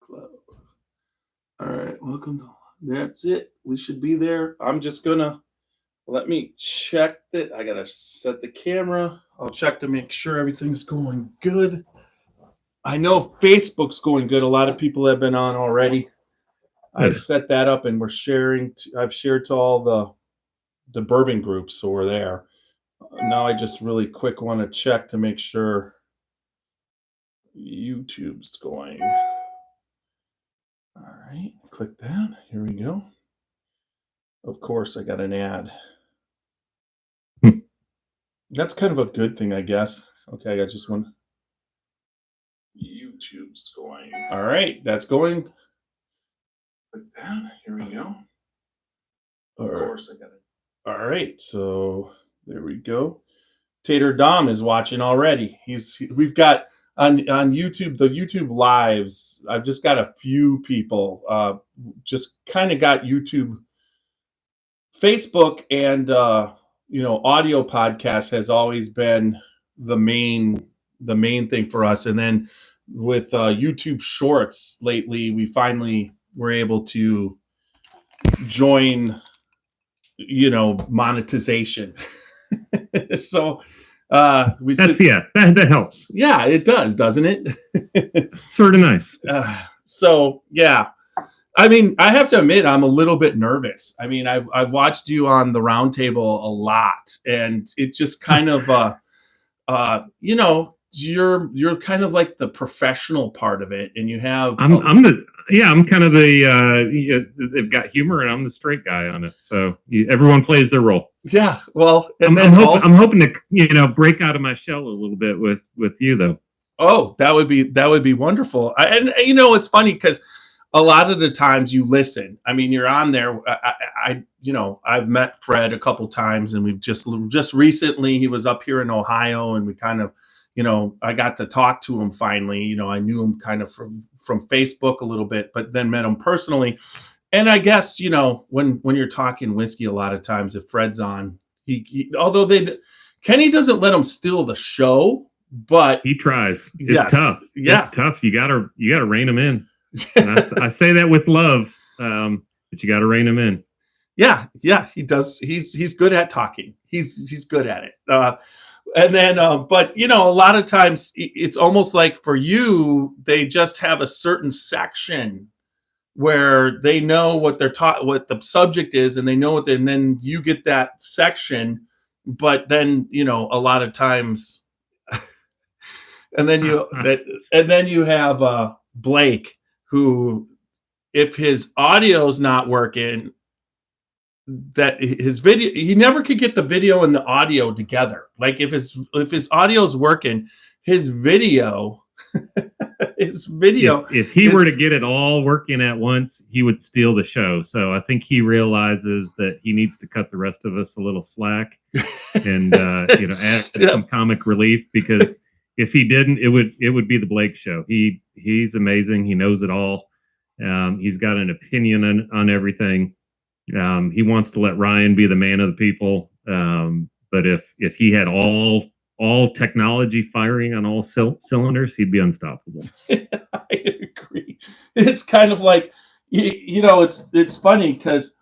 Club. All right, welcome to. That's it. We should be there. I'm just gonna let me check that. I gotta set the camera. I'll check to make sure everything's going good. I know Facebook's going good. A lot of people have been on already. I set that up and we're sharing. I've shared to all the bourbon groups, so we're there. Now I just really quick want to check to make sure YouTube's going. All right, click that. Here we go. Of course, I got an ad. That's kind of a good thing, I guess. Okay, I just want. YouTube's going. All right, that's going. Click that. Here we go. Of course, I got it. All right, so there we go. Tater Dom is watching already. We've got on YouTube, the YouTube lives. I've just got a few people. Just kind of got YouTube, Facebook, and audio podcast has always been the main thing for us. And then with YouTube Shorts lately, we finally were able to join, monetization. So that helps. Yeah, it does, doesn't it? Sort of nice. So yeah, I mean, I have to admit, I'm a little bit nervous. I mean, I've watched you on the roundtable a lot, and it just kind of, you're kind of like the professional part of it, and you have. I'm kind of the. They've got humor, and I'm the straight guy on it. So everyone plays their role. Yeah, well, and I'm hoping to break out of my shell a little bit with you though. Oh, that would be wonderful. And it's funny because a lot of the times you listen. I mean, you're on there. I've met Fred a couple times, and we've just recently he was up here in Ohio, and we kind of, I got to talk to him finally. I knew him kind of from Facebook a little bit, but then met him personally. And I guess, when you're talking whiskey, a lot of times if Fred's on, although Kenny doesn't let him steal the show, but he tries. It's tough. Yeah. It's tough. You gotta rein him in. And I say that with love, but you got to rein him in. Yeah, he does. He's good at talking. He's good at it. And then, but a lot of times it's almost like for you, they just have a certain section where they know what they're taught, what the subject is, and they know it. And then you get that section, but then a lot of times, and then you have Blake, who, if his audio's not working, that his video, he never could get the video and the audio together. Like if his audio's working, his video, if he were to get it all working at once, he would steal the show. So I think he realizes that he needs to cut the rest of us a little slack and add some comic relief, because if he didn't, it would be the Blake show. He's amazing. He knows it all. He's got an opinion on everything. He wants to let Ryan be the man of the people. But if he had all technology firing on all cylinders, he'd be unstoppable. I agree. It's kind of like, it's funny because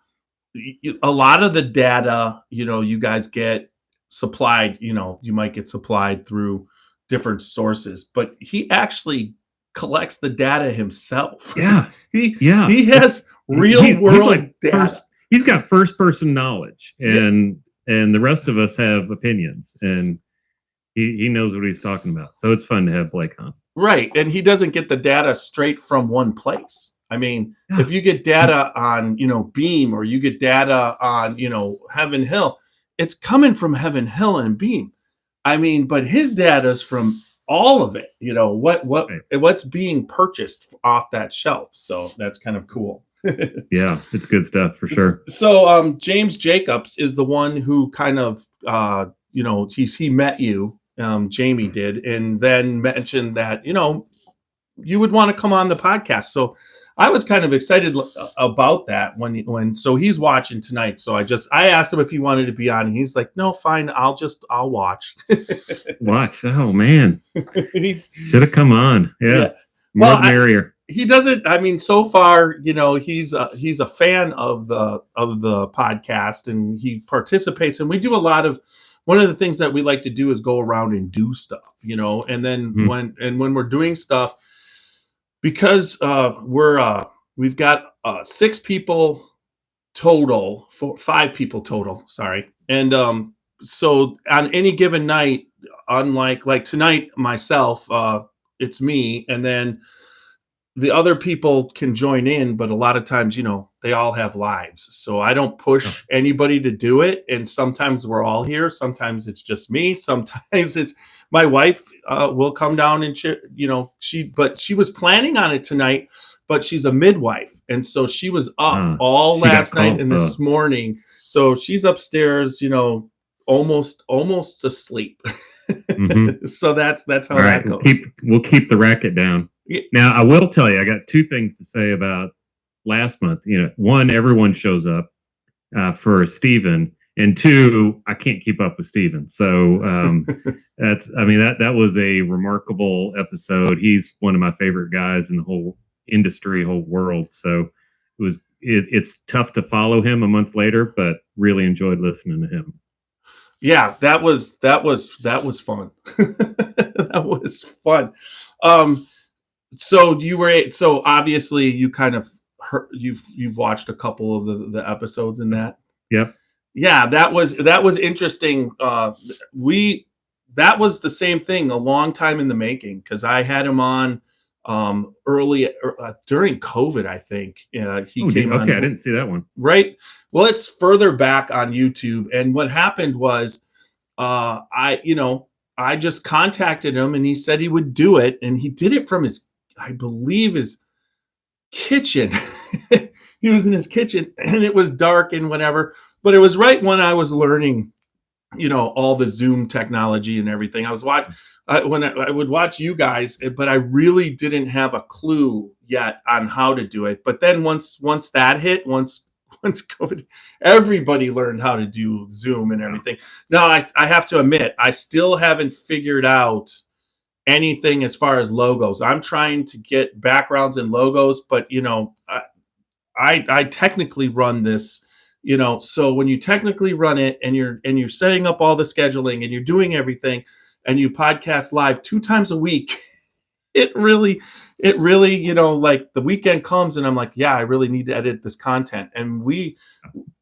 a lot of the data, you guys get supplied, you might get supplied through different sources, but he actually collects the data himself. Yeah. He has real world data. He's got first person knowledge, and the rest of us have opinions, and he knows what he's talking about. So it's fun to have Blake on. Right. And he doesn't get the data straight from one place. I mean, if you get data on, Beam, or you get data on, Heaven Hill, it's coming from Heaven Hill and Beam. I mean, but his data is from all of it, what's being purchased off that shelf. So that's kind of cool. Yeah, it's good stuff for sure. So James Jacobs is the one who kind of, he met you, Jamie did, and then mentioned that, you would want to come on the podcast. So I was kind of excited about that so he's watching tonight. So I asked him if he wanted to be on, and he's like, no, fine. I'll watch. Watch. Oh man. Should have come on. Yeah. More merrier. he doesn't. I mean, so far, he's a fan of the podcast, and he participates. And we do a lot of. One of the things that we like to do is go around and do stuff, And then when we're doing stuff, because we've got 6 people total, 5 people total. Sorry, and so on any given night, unlike like tonight, myself, it's me, and then the other people can join in, but a lot of times, they all have lives. So I don't push anybody to do it. And sometimes we're all here. Sometimes it's just me. Sometimes it's my wife will come down and, she was planning on it tonight, but she's a midwife. And so she was up all last night and this morning. So she's upstairs, almost asleep. Mm-hmm. So that's how all that goes. We'll keep the racket down. Now, I will tell you, I got 2 things to say about last month. One, everyone shows up for Stephen, and 2, I can't keep up with Stephen. So that was a remarkable episode. He's one of my favorite guys in the whole industry, whole world. So it's tough to follow him a month later, but really enjoyed listening to him. Yeah, that was fun. That was fun. So obviously you kind of heard, you've watched a couple of the episodes in that. Yep. Yeah, that was interesting. That was the same thing, a long time in the making, because I had him on early during COVID, I think. He came on. Okay, I didn't see that one. Right. Well, it's further back on YouTube, and what happened was, I just contacted him, and he said he would do it, and he did it from his kitchen. He was in his kitchen, and it was dark and whatever, but it was right when I was learning, all the Zoom technology and everything. I was watching when I would watch you guys, but I really didn't have a clue yet on how to do it. But then once that hit, once COVID, everybody learned how to do Zoom and everything. Now, I have to admit, I still haven't figured out anything as far as logos. I'm trying to get backgrounds and logos, but I technically run this, so when you technically run it and you're setting up all the scheduling and you're doing everything and you podcast live 2 times a week, it really, like the weekend comes and I'm like, yeah, I really need to edit this content. And we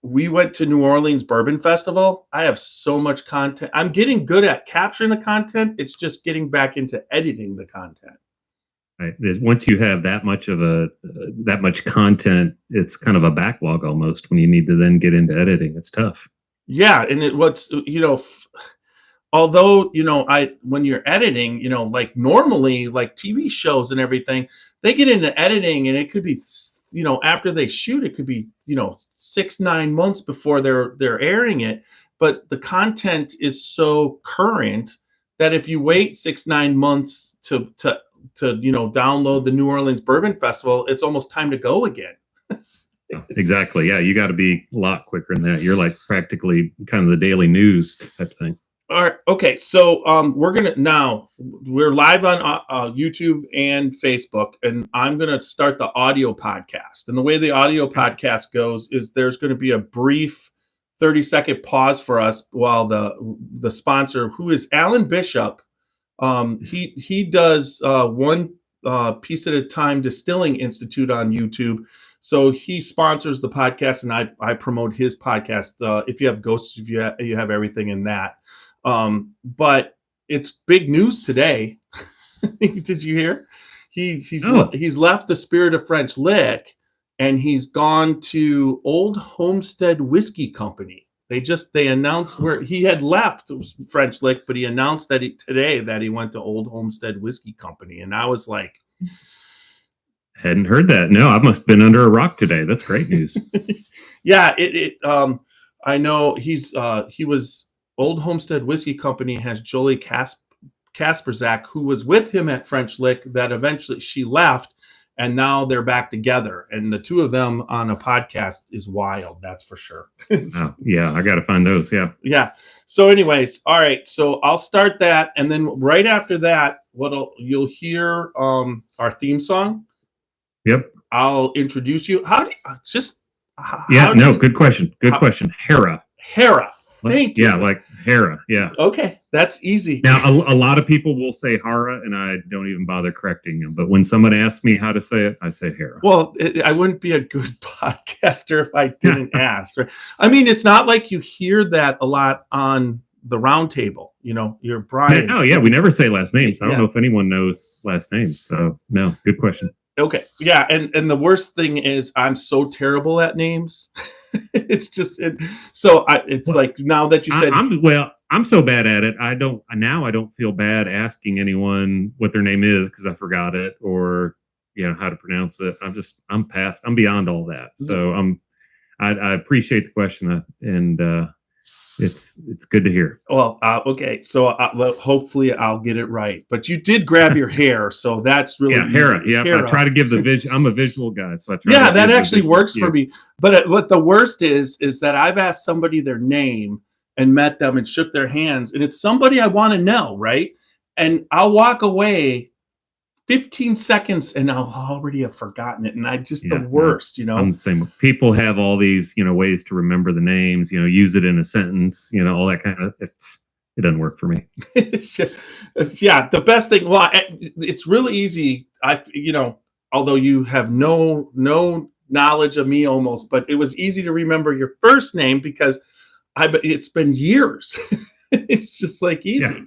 went to New Orleans Bourbon Festival. I have so much content. I'm getting good at capturing the content. It's just getting back into editing the content. Right. Once you have that much content, it's kind of a backlog almost when you need to then get into editing. It's tough. Yeah. And although, when you're editing, like normally like TV shows and everything, they get into editing and it could be, after they shoot, it could be, 6-9 months before they're airing it. But the content is so current that if you wait 6-9 months to download the New Orleans Bourbon Festival, it's almost time to go again. Exactly. Yeah. You got to be a lot quicker than that. You're like practically kind of the daily news type thing. All right. Okay. So we're live on YouTube and Facebook, and I'm going to start the audio podcast. And the way the audio podcast goes is there's going to be a brief 30-second pause for us while the sponsor, who is Alan Bishop, he does one piece at a time Distilling Institute on YouTube. So he sponsors the podcast, and I promote his podcast. If you have ghosts, if you have everything in that. But it's big news today. Did you hear? He's left the Spirit of French Lick, and he's gone to Old Homestead Whiskey Company. They announced where he had left French Lick, but he announced that today that he went to Old Homestead Whiskey Company, and I was like, hadn't heard that. No, I must have been under a rock today. That's great news. Yeah, I know he was. Old Homestead Whiskey Company has Jolie Kasperzak, who was with him at French Lick, that eventually she left, and now they're back together. And the two of them on a podcast is wild, that's for sure. Yeah, I got to find those. Yeah. Yeah. So anyways, all right. So I'll start that. And then right after that, you'll hear our theme song. Yep. I'll introduce you. How do you, just Yeah. No. Good question. Good question. Haara. Haara. Thank you. Yeah, like Haara. Yeah. Okay, that's easy. Now, a lot of people will say Haara, and I don't even bother correcting them. But when someone asks me how to say it, I say Haara. Well, I wouldn't be a good podcaster if I didn't ask. Right? I mean, it's not like you hear that a lot on the round table. You know, you're Brian. Oh, yeah, we never say last names. I don't Yeah. know if anyone knows last names. So, no, good question. Okay, yeah, and the worst thing is I'm so terrible at names. It's just it's like now that you said I'm so bad at it. I don't feel bad asking anyone what their name is because I forgot it or how to pronounce it. I'm past. I'm beyond all that. So I appreciate the question and it's good to hear. Well, okay, so hopefully I'll get it right. But you did grab your hair, so that's really Haara. easy. Yeah, Haara. I try to give the vision. I'm a visual guy, so I try. Yeah, that actually works for me. But what the worst is that I've asked somebody their name and met them and shook their hands, and it's somebody I want to know, right? And I'll walk away 15 seconds and I'll already have forgotten it. And the worst, I'm the same. People have all these, ways to remember the names, use it in a sentence, all that kind of, it doesn't work for me. The best thing, well, it's really easy. Although you have no knowledge of me almost, but it was easy to remember your first name because it's been years. It's just like easy,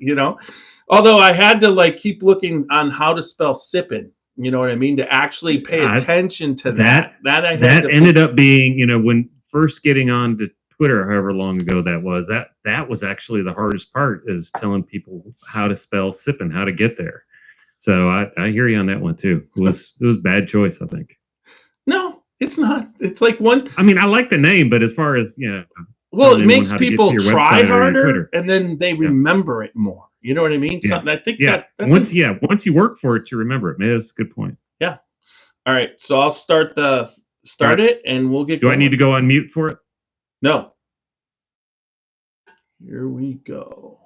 Although I had to keep looking on how to spell sipp'n, you know what I mean, to actually pay attention to that. That ended up being, when first getting on to Twitter, however long ago that was actually the hardest part is telling people how to spell sipp'n, how to get there. So I hear you on that one too. It was bad choice, I think. No, it's not. It's like one. I mean, I like the name, but as far as well, it makes people try harder and then they remember it more. You know what I mean? Yeah. So I think once you work for it, you remember it. Man, that's a good point. Yeah. All right. So I'll start it and we'll get going. I need to go on mute for it? No. Here we go.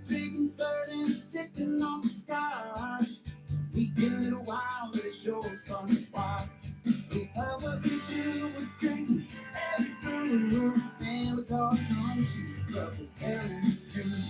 Drinking third and sipping on some scotch. We get a little wild, but it's sure fun to watch. We love what we do, we're drinking every brew, and it's all sunshine, but we're telling the truth.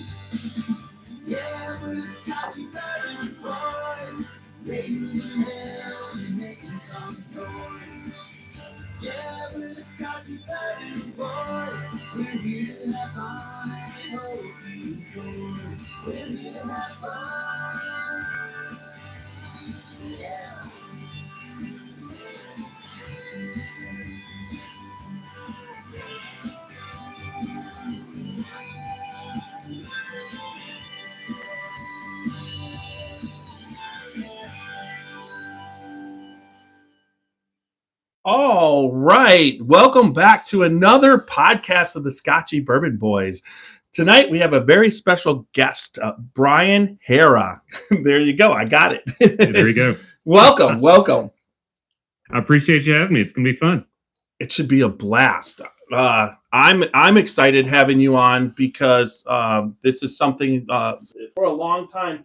Yeah, we're the Scotchy Bourbon Boys, raising hell and making some noise. Yeah, we're the Scotchy Bourbon Boys, we're here to have fun and hope you enjoy. We're here to have fun. Yeah. All right. Welcome back to another podcast of the Scotchy Bourbon Boys. Tonight we have a very special guest, Brian Haara. There you go. I got it. There you go. Welcome. I appreciate you having me. It's gonna be fun. It should be a blast. I'm excited having you on because this is something for a long time.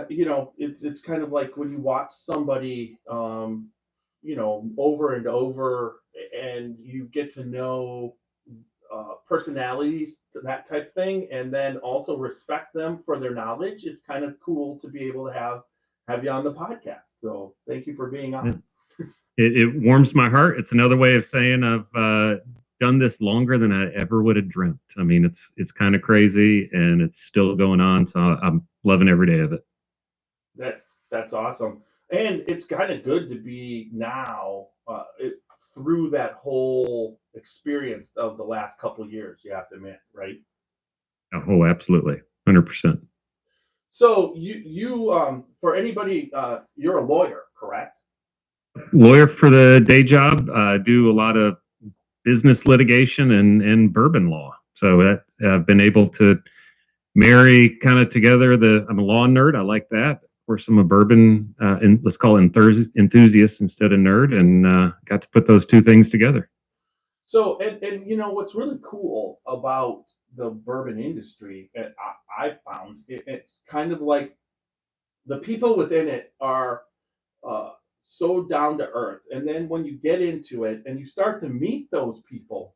It's kind of like when you watch somebody, over and over, and you get to know personalities, that type thing, and then also respect them for their knowledge. It's kind of cool to be able to have you on the podcast. So thank you for being on. it warms my heart. It's another way of saying I've done this longer than I ever would have dreamt. I mean, it's kind of crazy, and it's still going on. So I'm loving every day of it. That's awesome, and it's kind of good to be now through that whole experience of the last couple of years. You have to admit, right? Oh, absolutely, 100%. So for anybody, you're a lawyer, correct? Lawyer for the day job. Do a lot of business litigation and bourbon law. So that I've been able to marry kind of together. I'm a law nerd. I like that. Of course, I'm a bourbon, and let's call it enthusiast instead of nerd, and got to put those two things together. So, and what's really cool about the bourbon industry, I found it's kind of like the people within it are so down to earth, and then when you get into it and you start to meet those people,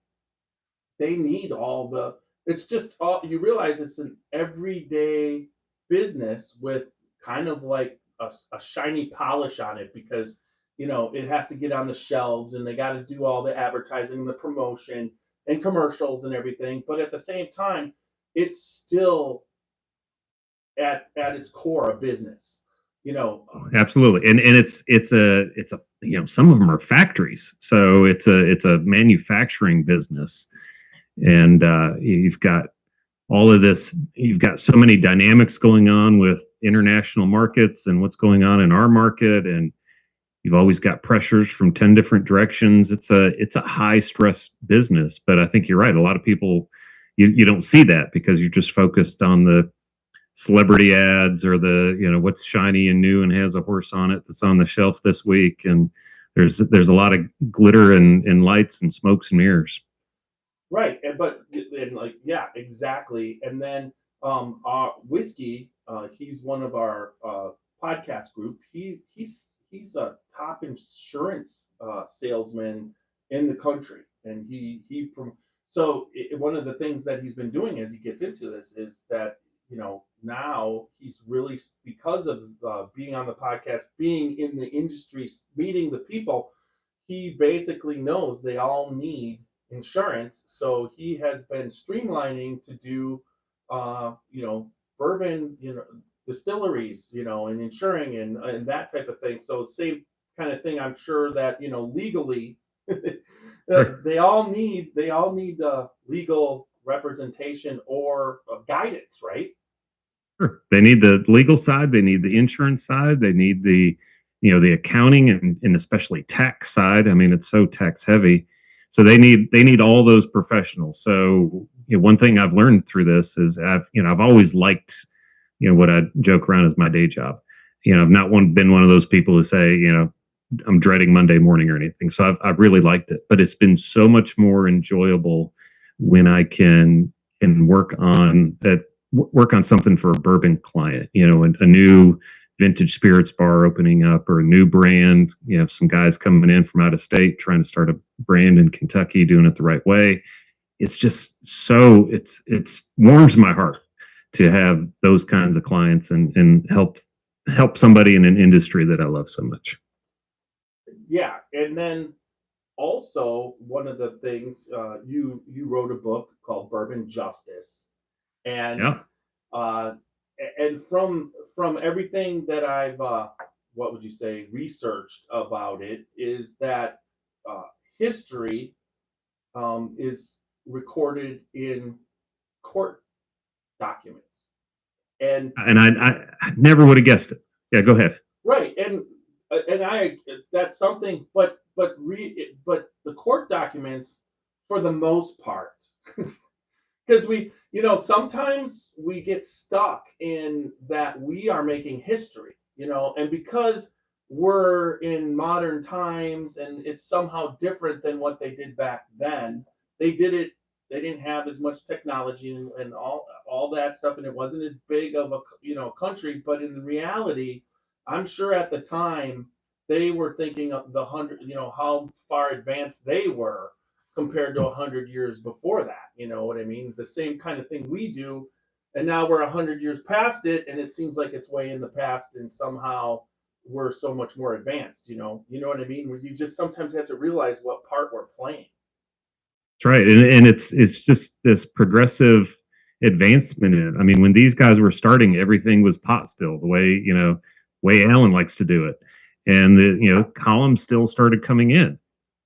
they need all the. It's just all you realize it's an everyday business with kind of like a shiny polish on it because it has to get on the shelves and they got to do all the advertising and the promotion and commercials and everything. But at the same time, it's still at its core a business. You know, Absolutely, and it's a some of them are factories, so it's a manufacturing business, and you've got all of this. You've got so many dynamics going on with international markets and what's going on in our market, and you've always got pressures from 10 different directions. It's a high stress business, but I think you're right. A lot of people you don't see that because you're just focused on the celebrity ads or the what's shiny and new and has a horse on it that's on the shelf this week, and there's a lot of glitter and lights and smokes and mirrors. right, and like yeah, exactly. And then our whiskey, he's one of our podcast group. He's a top insurance salesman in the country, and he from so one of the things that he's been doing as he gets into this is that now he's really because of being on the podcast, being in the industry, meeting the people, he basically knows they all need insurance. So he has been streamlining to do, bourbon, distilleries, and insuring and that type of thing. So same kind of thing. I'm sure that legally, Sure. they all need legal representation or guidance, right? Sure. They need the legal side, they need the insurance side, they need the accounting and especially tax side. I mean, it's so tax heavy. So they need all those professionals. So one thing I've learned through this is I've always liked what I joke around as my day job. I've not been one of those people who say I'm dreading Monday morning or anything. So I've really liked it, but it's been so much more enjoyable when I can work on something for a bourbon client, a new vintage spirits bar opening up or a new brand, some guys coming in from out of state trying to start a brand in Kentucky, doing it the right way. It's just it's warms my heart to have those kinds of clients and help somebody in an industry that I love so much. Yeah, and then also one of the things you wrote a book called Bourbon Justice, and Yeah. uh, and from everything that I've what would you say researched about it is that uh, history is recorded in court documents, and And I never would have guessed it. Yeah, go ahead. right, and I that's something, but the court documents for the most part, because sometimes we get stuck in that we are making history, and because we're in modern times and it's somehow different than what they did back then. They didn't have as much technology and all that stuff, and it wasn't as big of a country, but in reality, I'm sure at the time they were thinking of the hundred, how far advanced they were compared to 100 years before that. You know what I mean? The same kind of thing we do, and now we're 100 years past it, and it seems like it's way in the past, and somehow we're so much more advanced. You know what I mean? Where you just sometimes have to realize what part we're playing. That's right, and it's just this progressive advancement in it. I mean, when these guys were starting, everything was pot still, the way Alan likes to do it, and the columns still started coming in.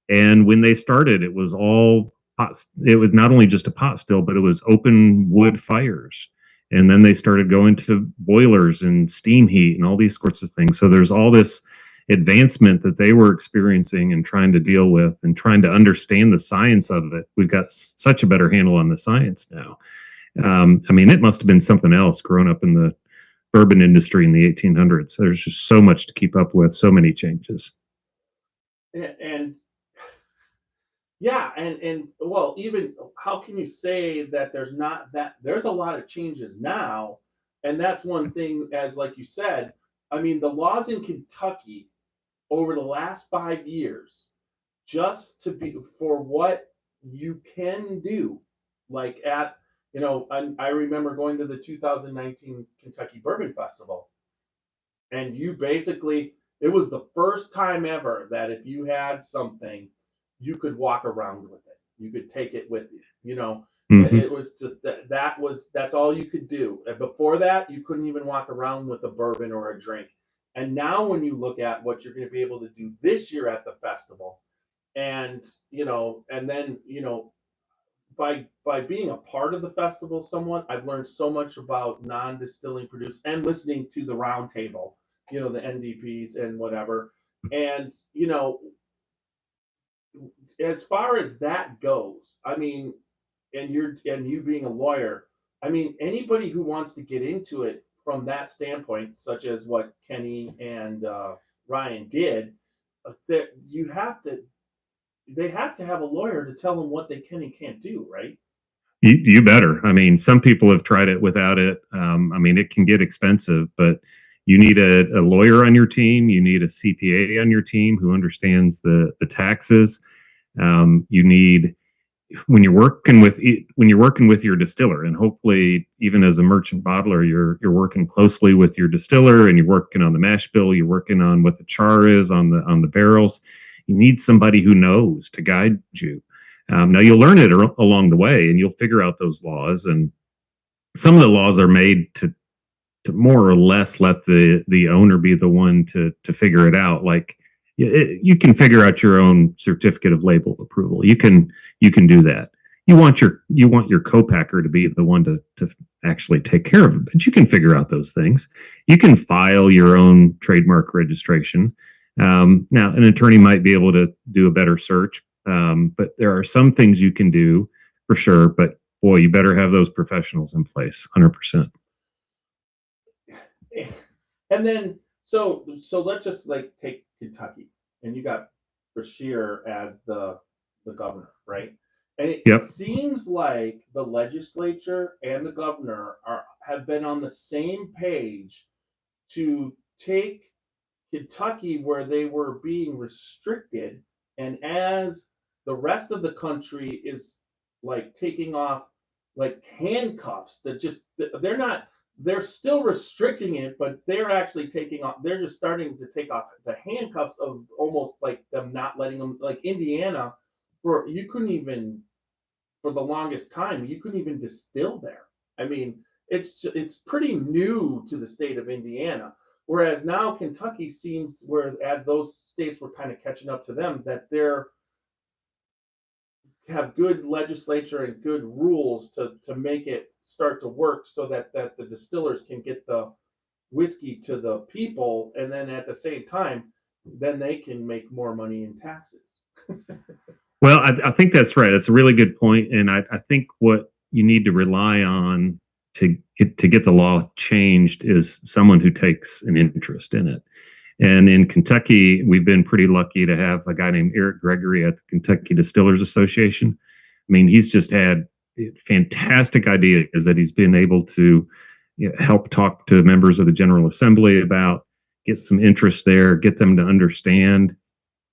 And when they started, it was all pot. It was not only just a pot still, but it was open wood fires. And then they started going to boilers and steam heat and all these sorts of things. So there's all this advancement that they were experiencing and trying to deal with and trying to understand the science of it. We've got such a better handle on the science now. I mean, it must have been something else growing up in the bourbon industry in the 1800s. There's just so much to keep up with, so many changes. And yeah, and well, even how can you say that there's a lot of changes now, and that's one thing, as like you said, I mean, the laws in Kentucky over the last 5 years, just to be for what you can do, like I remember going to the 2019 Kentucky Bourbon Festival, and you basically, it was the first time ever that if you had something, you could walk around with it. You could take it with you. Mm-hmm. It was just that's all you could do. And before that, you couldn't even walk around with a bourbon or a drink. And now, when you look at what you're going to be able to do this year at the festival, and and then by being a part of the festival somewhat, I've learned so much about non-distilling produce and listening to the roundtable, the NDPs and whatever. And as far as that goes, I mean, and you being a lawyer, I mean, anybody who wants to get into it from that standpoint, such as what Kenny and Ryan did, that they have to have a lawyer to tell them what they can and can't do, right? You better. I mean, some people have tried it without it. I mean, it can get expensive, but you need a lawyer on your team. You need a CPA on your team who understands the taxes. You need when you're working with your distiller, and hopefully even as a merchant bottler, you're working closely with your distiller, and you're working on the mash bill. You're working on what the char is on the barrels. You need somebody who knows to guide you. Now you'll learn it along the way, and you'll figure out those laws. And some of the laws are made to more or less let the owner be the one to figure it out. Like you can figure out your own certificate of label approval. You can do that. You want your co-packer to be the one to actually take care of it, but you can figure out those things. You can file your own trademark registration. Now, an attorney might be able to do a better search, but there are some things you can do for sure. But boy, you better have those professionals in place, 100%. And then so let's just like take Kentucky, and you got Bashir as the governor, right? And it Yep. seems like the legislature and the governor have been on the same page to take Kentucky, where they were being restricted, and as the rest of the country is like taking off like handcuffs that just they're still restricting it, but they're actually taking off, they're just starting to take off the handcuffs of almost like them not letting them, like Indiana, you couldn't even, for the longest time, you couldn't even distill there. I mean, it's pretty new to the state of Indiana. Whereas now Kentucky seems, where as those states were kind of catching up to them, that they're have good legislature and good rules to make it start to work, so that the distillers can get the whiskey to the people, and then at the same time, then they can make more money in taxes. Well, I think that's right. It's a really good point, and I think what you need to rely on to get the law changed is someone who takes an interest in it. And in Kentucky, we've been pretty lucky to have a guy named Eric Gregory at the Kentucky Distillers Association. I mean, he's just had fantastic ideas that he's been able to help talk to members of the General Assembly about, get some interest there, get them to understand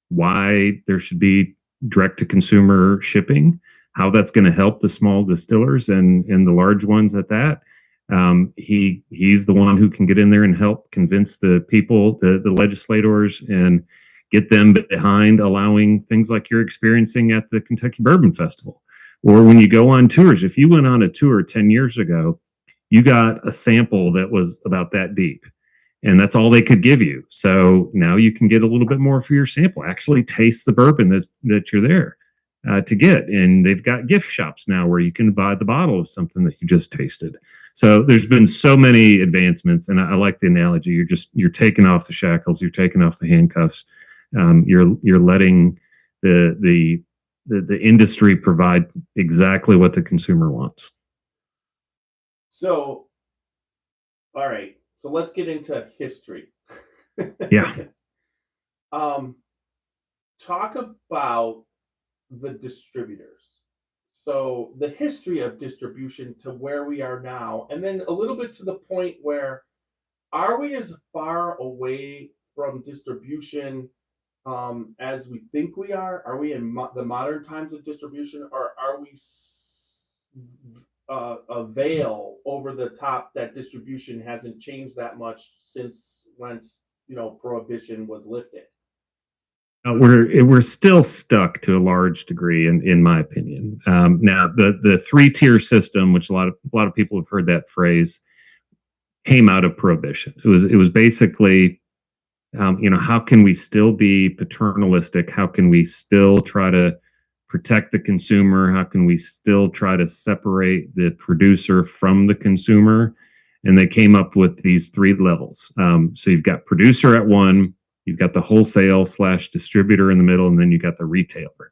why there should be direct to consumer shipping, how that's going to help the small distillers and the large ones at that. He's the one who can get in there and help convince the people, the legislators, and get them behind allowing things like you're experiencing at the Kentucky Bourbon Festival. Or when you go on tours, if you went on a tour 10 years ago, you got a sample that was about that deep. And that's all they could give you. So now you can get a little bit more for your sample. Actually taste the bourbon that you're there to get. And they've got gift shops now where you can buy the bottle of something that you just tasted. So there's been so many advancements, and I like the analogy. You're taking off the shackles, you're taking off the handcuffs. You're letting the industry provide exactly what the consumer wants. So, all right. So let's get into history. Yeah. Talk about the distributors. So the history of distribution to where we are now, and then a little bit to the point where are we as far away from distribution as we think we are? Are we in the modern times of distribution, or are we a veil over the top that distribution hasn't changed that much since prohibition was lifted? We're still stuck to a large degree, in my opinion. Now, the 3-tier system, which a lot of people have heard that phrase, came out of prohibition. It was basically, how can we still be paternalistic? How can we still try to protect the consumer? How can we still try to separate the producer from the consumer? And they came up with these 3 levels. So you've got producer at one, you've got the wholesale / distributor in the middle, and then you got the retailer.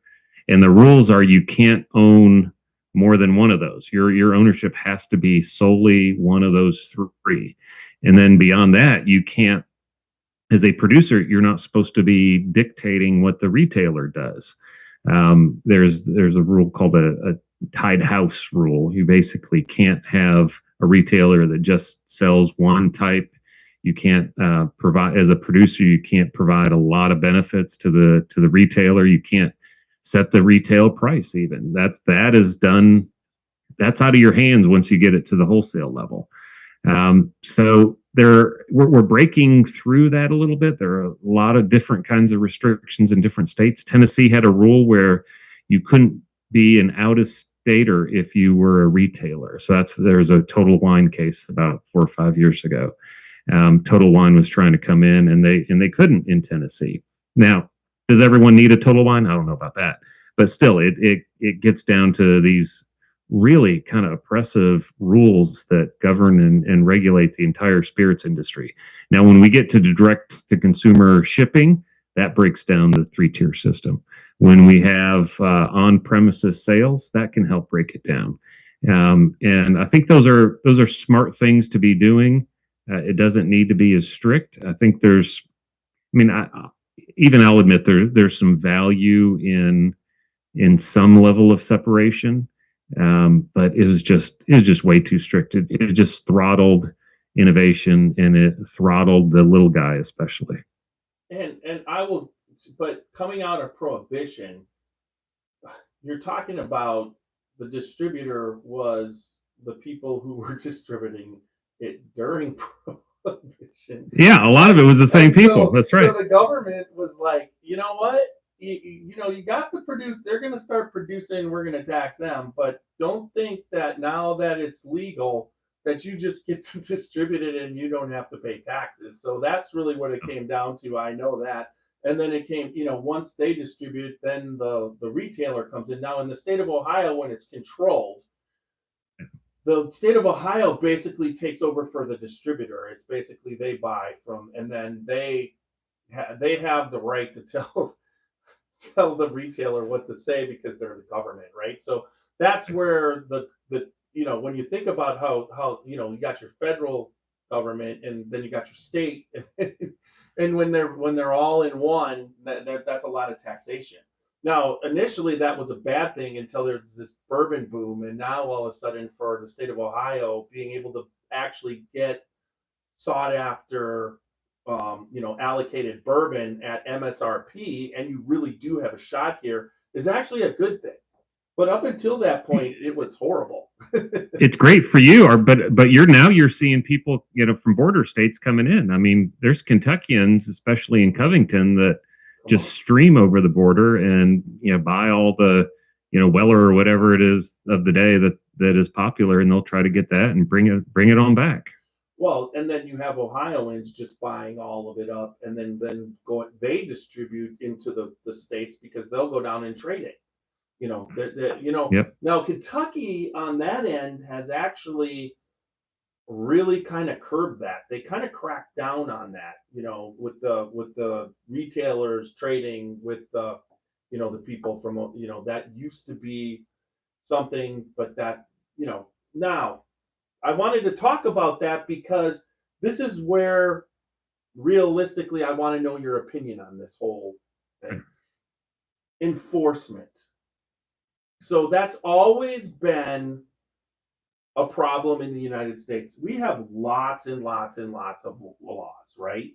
And the rules are you can't own more than one of those. Your ownership has to be solely one of those 3. And then beyond that, you can't, as a producer, you're not supposed to be dictating what the retailer does. There's a rule called a tied house rule. You basically can't have a retailer that just sells one type. You can't provide, as a producer, you can't provide a lot of benefits to the retailer. You can't set the retail price even. That is done. That's out of your hands once you get it to the wholesale level. So we're breaking through that a little bit. There are a lot of different kinds of restrictions in different states. Tennessee had a rule where you couldn't be an out-of-stater if you were a retailer. So there's a Total Wine case about 4 or 5 years ago. Total Wine was trying to come in, and they couldn't in Tennessee. Now, does everyone need a Total Wine? I don't know about that, but still, it gets down to these really kind of oppressive rules that govern and regulate the entire spirits industry. Now, when we get to direct to consumer shipping, that breaks down the 3-tier system. When we have on-premises sales, that can help break it down. And I think those are smart things to be doing. It doesn't need to be as strict. I think I'll admit there's some value in some level of separation. But it was just way too strict. It just throttled innovation, and it throttled the little guy especially. But coming out of prohibition, you're talking about the distributor was the people who were distributing it during prohibition. Yeah, a lot of it was the same people. That's right. So the government was like, you know what? You got to produce. They're going to start producing. We're going to tax them, but don't think that now that it's legal that you just get to distribute it and you don't have to pay taxes. So that's really what it came down to. I know that. And then it came, once they distribute, then the retailer comes in. Now in the state of Ohio, when it's controlled, the state of Ohio basically takes over for the distributor. It's basically they buy from, and then they have the right to tell the retailer what to say because they're the government, right? So that's where the when you think about how you got your federal government and then you got your state, and when they're all in one, that's a lot of taxation. Now, initially, that was a bad thing until there's this bourbon boom, and now all of a sudden, for the state of Ohio, being able to actually get sought after allocated bourbon at MSRP, and you really do have a shot here, is actually a good thing. But up until that point, it was horrible. It's great for you, or but you're seeing people, from border states coming in. I mean, there's Kentuckians, especially in Covington, that just stream over the border and buy all the Weller or whatever it is of the day that is popular, and they'll try to get that and bring it on back. Well, and then you have Ohioans just buying all of it up, and then they distribute into the states because they'll go down and trade it. Yep. Now Kentucky on that end has actually really kind of curbed that. They kind of cracked down on that, with the retailers trading with the people from, that used to be something, but that, now I wanted to talk about that because this is where realistically I want to know your opinion on this whole thing. Enforcement. So that's always been a problem in the United States. We have lots and lots and lots of laws, right?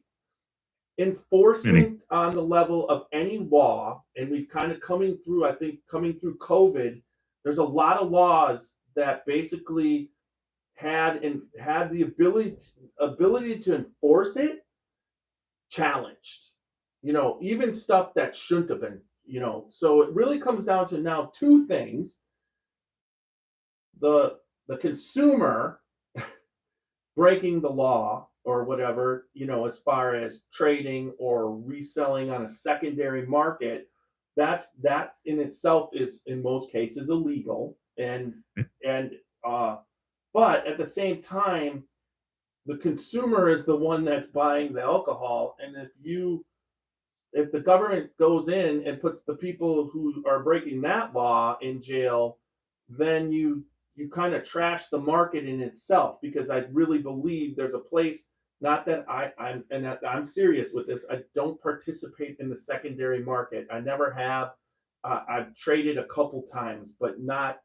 Enforcement on the level of any law, and we've kind of coming through COVID, there's a lot of laws that basically had the ability to enforce it challenged. Even stuff that shouldn't have been, so it really comes down to now two things. The consumer breaking the law or whatever, as far as trading or reselling on a secondary market, that in itself is in most cases illegal. And but at the same time, the consumer is the one that's buying the alcohol. And if the government goes in and puts the people who are breaking that law in jail, then you kind of trash the market in itself, because I really believe there's a place, not that I'm serious with this. I don't participate in the secondary market. I never have. I've traded a couple times, but not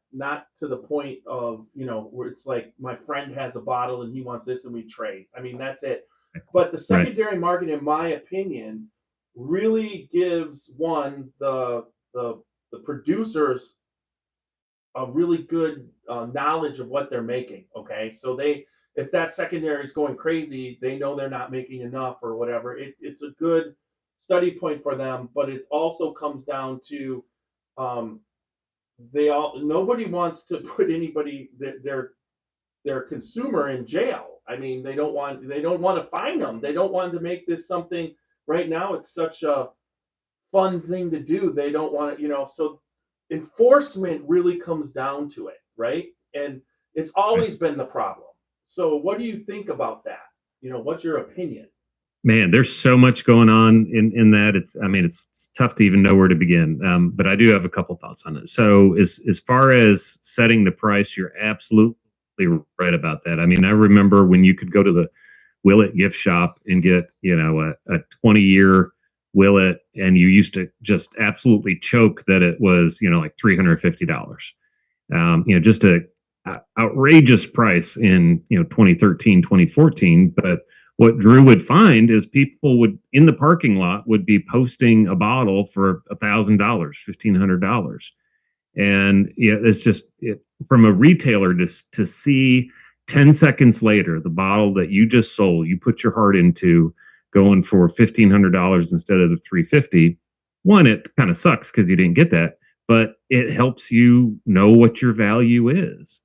to the point of, where it's like my friend has a bottle and he wants this and we trade. I mean, that's it. But the secondary market, in my opinion, really gives the producers a really good knowledge of what they're making. Okay, so if that secondary is going crazy, they know they're not making enough or whatever. It's a good study point for them, but it also comes down to nobody wants to put anybody their consumer in jail. I mean, they don't want to fine them. They don't want to make this something. Right now, it's such a fun thing to do. They don't want to, so enforcement really comes down to it, right? And it's always been the problem. So what do you think about that? What's your opinion? Man, there's so much going on in that. It's tough to even know where to begin. But I do have a couple thoughts on it. So as far as setting the price, you're absolutely right about that. I mean, I remember when you could go to the Willet gift shop and get, a 20-year Willet, and you used to just absolutely choke that it was, like $350. Just a outrageous price in 2013, 2014. But what Drew would find is people would in the parking lot would be posting a bottle for $1,000, $1,500, and it's just from a retailer to see 10 seconds later the bottle that you just sold, you put your heart into, going for $1,500 instead of the $350. One, it kind of sucks because you didn't get that, but it helps you know what your value is.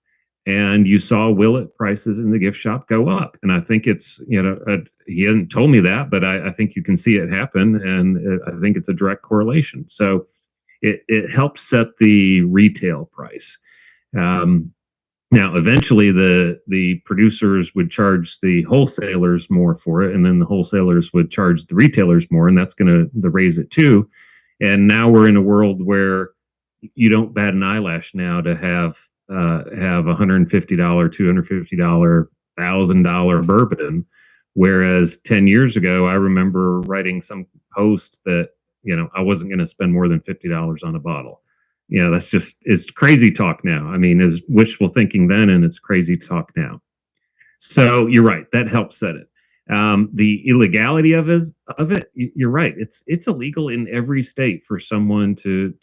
And you saw Willet prices in the gift shop go up. And I think it's, he hadn't told me that, but I think you can see it happen. And I think it's a direct correlation. So it helps set the retail price. Now, eventually, the producers would charge the wholesalers more for it, and then the wholesalers would charge the retailers more, and that's going to raise it too. And now we're in a world where you don't bat an eyelash now to have $150, $250, $1,000 bourbon, whereas 10 years ago, I remember writing some post that I wasn't going to spend more than $50 on a bottle. It's crazy talk now. I mean, it's wishful thinking then, and it's crazy talk now. So you're right. That helps set it. The illegality of it, you're right. It's illegal in every state for someone to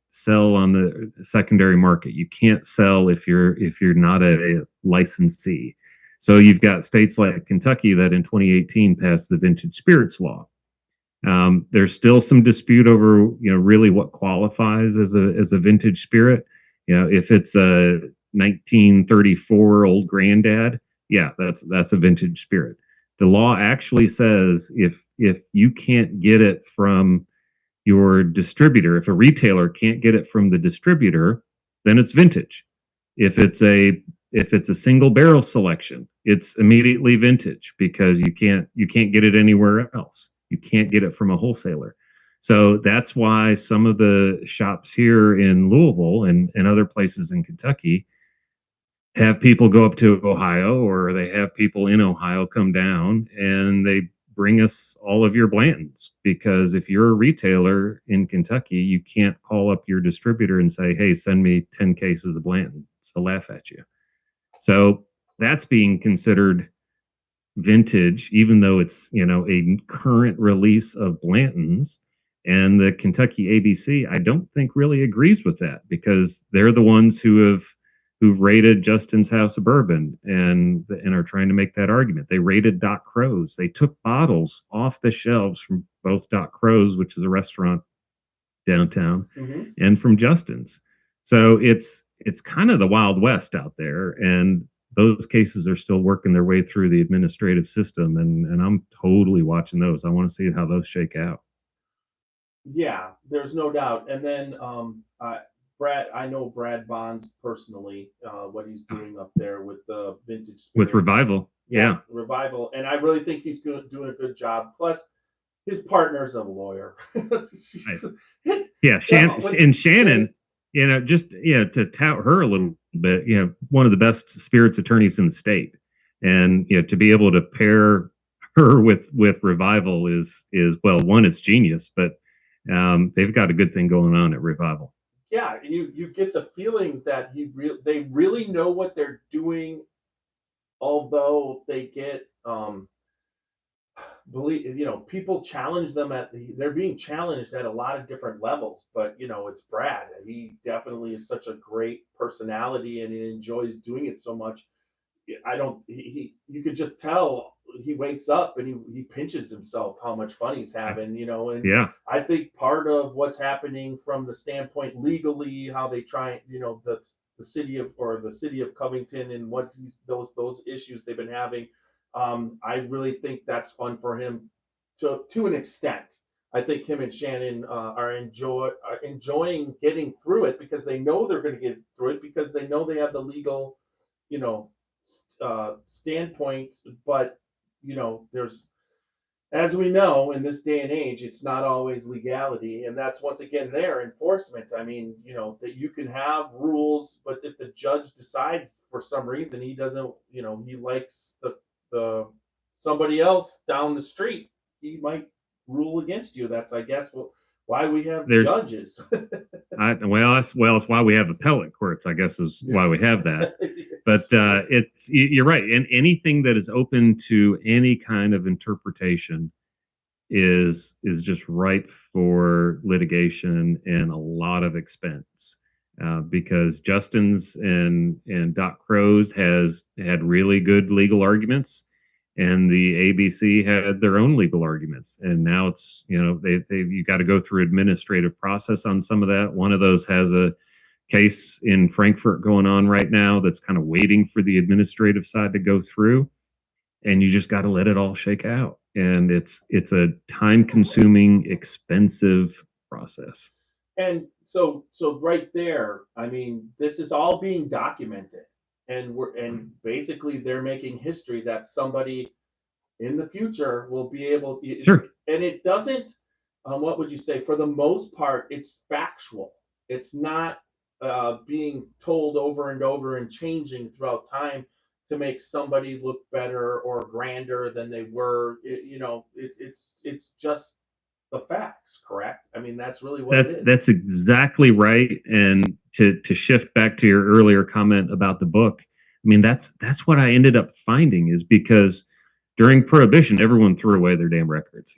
sell on the secondary market. You can't sell if you're not a licensee. So you've got states like Kentucky that in 2018 passed the vintage spirits law. There's still some dispute over, really what qualifies as a vintage spirit. If it's a 1934 old granddad, yeah, that's a vintage spirit. The law actually says if you can't get it from your distributor, if a retailer can't get it from the distributor, then it's vintage. If it's a single barrel selection, it's immediately vintage because you can't get it anywhere else. You can't get it from a wholesaler. So that's why some of the shops here in Louisville and other places in Kentucky have people go up to Ohio, or they have people in Ohio come down and they bring us all of your Blantons. Because if you're a retailer in Kentucky, you can't call up your distributor and say, hey, send me 10 cases of Blanton. They'll laugh at you. So that's being considered vintage, even though it's, a current release of Blantons. And the Kentucky ABC, I don't think really agrees with that, because they're the ones who've raided Justin's House of Bourbon and are trying to make that argument. They raided Doc Crow's. They took bottles off the shelves from both Doc Crow's, which is a restaurant downtown, and from Justin's. So it's kind of the Wild West out there, and those cases are still working their way through the administrative system, and I'm totally watching those. I want to see how those shake out. Yeah, there's no doubt. And then Brad, I know Brad Bonds personally, what he's doing up there with the vintage spirits. With Revival. Yeah. Revival. And I really think he's doing a good job. Plus, his partner's a lawyer. Yeah, Shannon, just to tout her a little bit, one of the best spirits attorneys in the state. And to be able to pair her with Revival is well, one, it's genius, but they've got a good thing going on at Revival. Yeah, you get the feeling that they really know what they're doing, although they get people challenge them they're being challenged at a lot of different levels. But it's Brad. He definitely is such a great personality, and he enjoys doing it so much. You could just tell he wakes up and he pinches himself how much fun he's having, and yeah. I think part of what's happening from the standpoint legally, how they try, the city of Covington and what those issues they've been having. I really think that's fun for him to an extent. I think him and Shannon are enjoying getting through it, because they know they're going to get through it, because they know they have the legal, standpoint. But there's, as we know, in this day and age, it's not always legality, and that's once again their enforcement. I mean, that you can have rules, but if the judge decides for some reason he doesn't, he likes the somebody else down the street, he might rule against you. That's, I guess, why we have judges. It's why we have appellate courts, I guess, is why we have that. But you're right. And anything that is open to any kind of interpretation is just ripe for litigation and a lot of expense. Because Justin's and Doc Crow's has had really good legal arguments, and the ABC had their own legal arguments. And now it's, you got to go through administrative process on some of that. One of those has a case in Frankfurt going on right now that's kind of waiting for the administrative side to go through, and you just got to let it all shake out. And it's a time-consuming, expensive process. And so right there, I mean, this is all being documented, and basically they're making history that somebody in the future will be able. Sure. And it doesn't. What would you say? For the most part, it's factual. It's not being told over and over and changing throughout time to make somebody look better or grander than they were. It's just the facts, correct? I mean, that's really what it is. That's exactly right. And to shift back to your earlier comment about the book, I mean, that's what I ended up finding, is because during Prohibition, everyone threw away their damn records.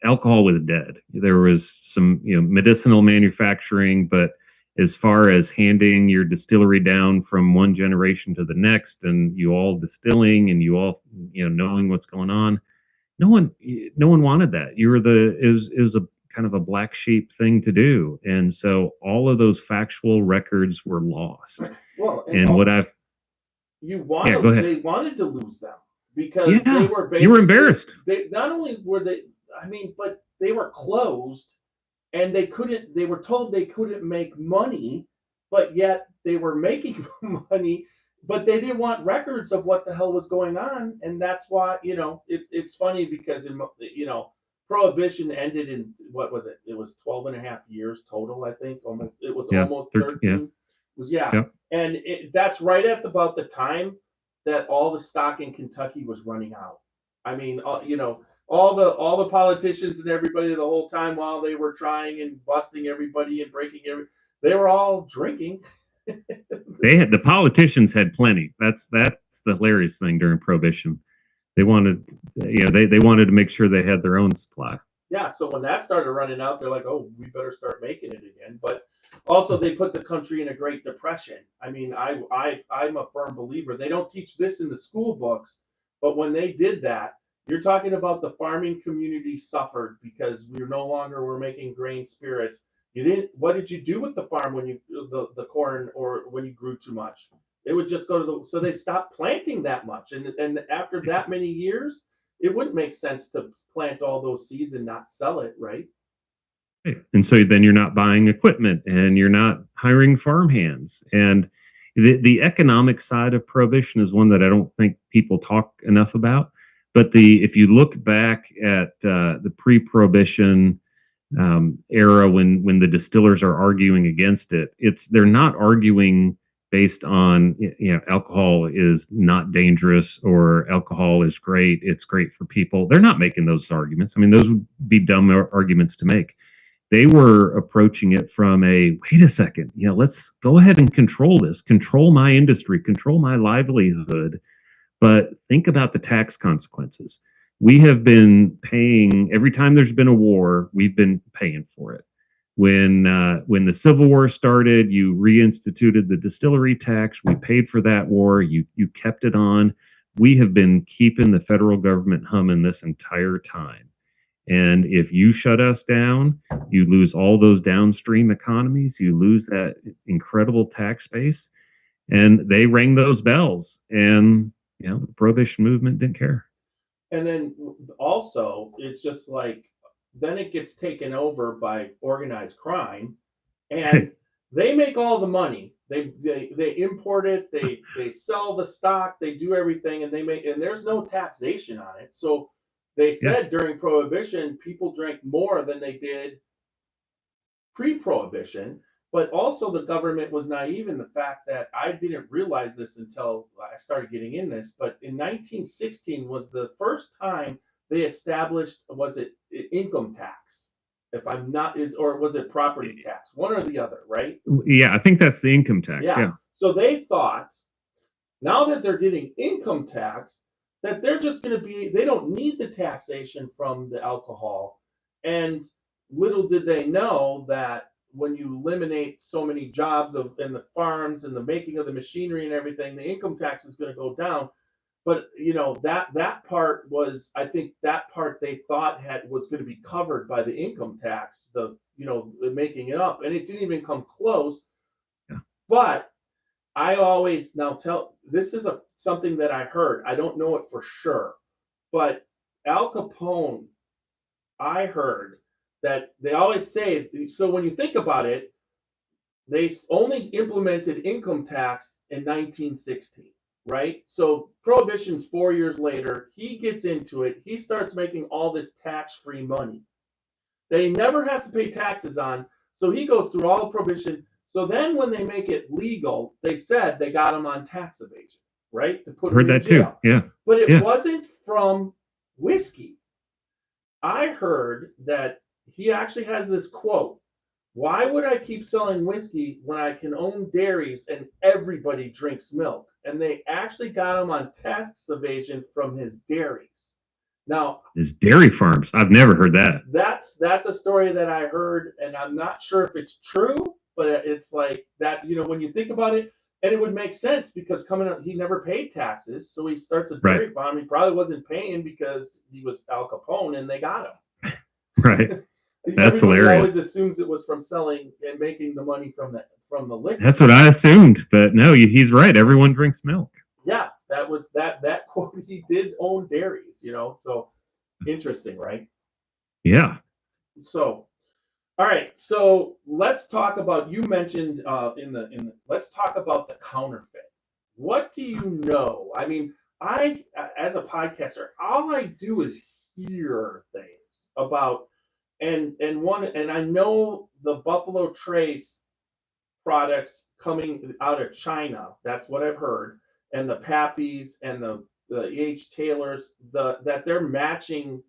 alcohol was dead. There was some, medicinal manufacturing, but as far as handing your distillery down from one generation to the next, and you all distilling, and you all, knowing what's going on, no one, no one wanted that. It was a kind of a black sheep thing to do, and so all of those factual records were lost. Well, And what I've yeah, go ahead. they wanted to lose them because Yeah, they were you were embarrassed. they not only were they, I mean, but they were closed and they were told they couldn't make money, but yet they were making money, but they didn't want records of what the hell was going on. And that's why, it's funny because prohibition ended in, what was it? It was 12 and a half years total, I think. It was Yeah, almost 13, 13. yeah. It was, yeah. Yeah. And that's right at about the time that all the stock in Kentucky was running out. I mean, all the politicians and everybody the whole time while they were trying and busting everybody and they were all drinking. The politicians had plenty. That's the hilarious thing during Prohibition. They wanted, they wanted to make sure they had their own supply. Yeah, so when that started running out, they're like, "Oh, we better start making it again." But also, they put the country in a Great Depression. I mean, I'm a firm believer. They don't teach this in the school books, but when they did that, you're talking about the farming community suffered because we no longer were making grain spirits. You didn't. What did you do with the farm when the corn, or when you grew too much? It would just go to so they stopped planting that much, and after that many years, it wouldn't make sense to plant all those seeds and not sell it, right? And so then you're not buying equipment, and you're not hiring farm hands. And the economic side of Prohibition is one that I don't think people talk enough about. But if you look back at the pre-Prohibition era, when the distillers are arguing against it, they're not arguing based on, alcohol is not dangerous or alcohol is great, it's great for people. They're not making those arguments. I mean, those would be dumb arguments to make. They were approaching it from wait a second, let's go ahead and control this, control my industry, control my livelihood, but think about the tax consequences. We have been paying every time there's been a war. We've been paying for it. When the Civil War started, you reinstituted the distillery tax. We paid for that war. You kept it on. We have been keeping the federal government humming this entire time. And if you shut us down, you lose all those downstream economies. You lose that incredible tax base. And they rang those bells. And the Prohibition movement didn't care. And then also, it's just like, then it gets taken over by organized crime, and they make all the money. They import it, they sell the stock, they do everything, and there's no taxation on it. So they said during Prohibition, people drank more than they did pre-Prohibition. But also, the government was naive in the fact that I didn't realize this until I started getting in this. But in 1916 was the first time they established, was it income tax? If I'm not, or was it property tax? One or the other, right? Yeah, I think that's the income tax. Yeah. So they thought, now that they're getting income tax, that they're just going to they don't need the taxation from the alcohol. And little did they know that when you eliminate so many jobs in the farms and the making of the machinery and everything, the income tax is going to go down. But that part was, I think that part they thought was going to be covered by the income tax, the making it up, and it didn't even come close. Yeah. But I always this is something that I heard. I don't know it for sure, but Al Capone, I heard that they always say, so when you think about it, they only implemented income tax in 1916, right? So Prohibition's 4 years later. He gets into it. He starts making all this tax-free money that he never has to pay taxes on. So he goes through all of Prohibition. So then when they make it legal, they said they got him on tax evasion, right? To put him in jail. Too. Yeah. But it wasn't from whiskey. I heard that he actually has this quote: "Why would I keep selling whiskey when I can own dairies and everybody drinks milk?" And they actually got him on tax evasion from his dairies. Now, is dairy farms. I've never heard that. that's a story that I heard, and I'm not sure if it's true, but it's like that. When you think about it, and it would make sense because coming up, he never paid taxes, so he starts a Right. dairy farm. He probably wasn't paying because he was Al Capone, and they got him. Right. That's Everybody hilarious. always assumes it was from selling and making the money from the liquor. That's what I assumed, but no, he's right. Everyone drinks milk. Yeah, that was that quote. He did own dairies, so interesting, right? Yeah. So, all right. So let's talk about. You mentioned Let's talk about the counterfeit. What do you know? I mean, as a podcaster, all I do is hear things about and I know the Buffalo Trace products coming out of China. That's what I've heard, and the Pappies and the E.H. Taylors, that they're matching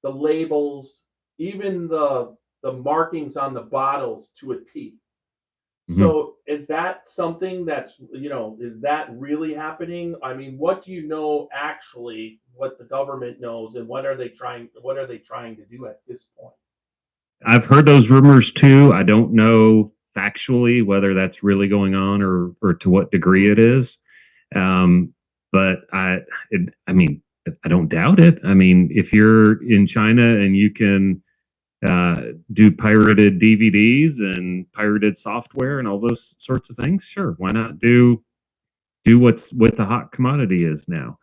the labels, even the markings on the bottles to a T. So is that something is that really happening? I mean, what do you know actually what the government knows, and what are they trying to do at this point? I've heard those rumors too. I don't know factually whether that's really going on or to what degree it is. But I mean, I don't doubt it. I mean, if you're in China and you can do pirated DVDs and pirated software and all those sorts of things, sure, why not do what the hot commodity is now?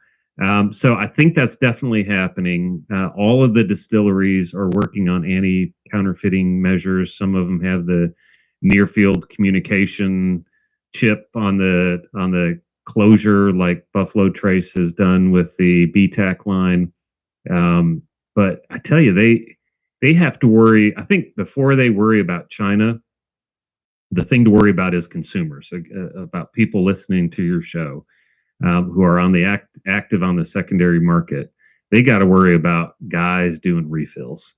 So I think that's definitely happening. All of the distilleries are working on anti-counterfeiting measures. Some of them have the near field communication chip on the closure, like Buffalo Trace has done with the BTAC line. But I tell you, they have to worry. I think before they worry about China, the thing to worry about is consumers, about people listening to your show, who are on the active on the secondary market. They got to worry about guys doing refills.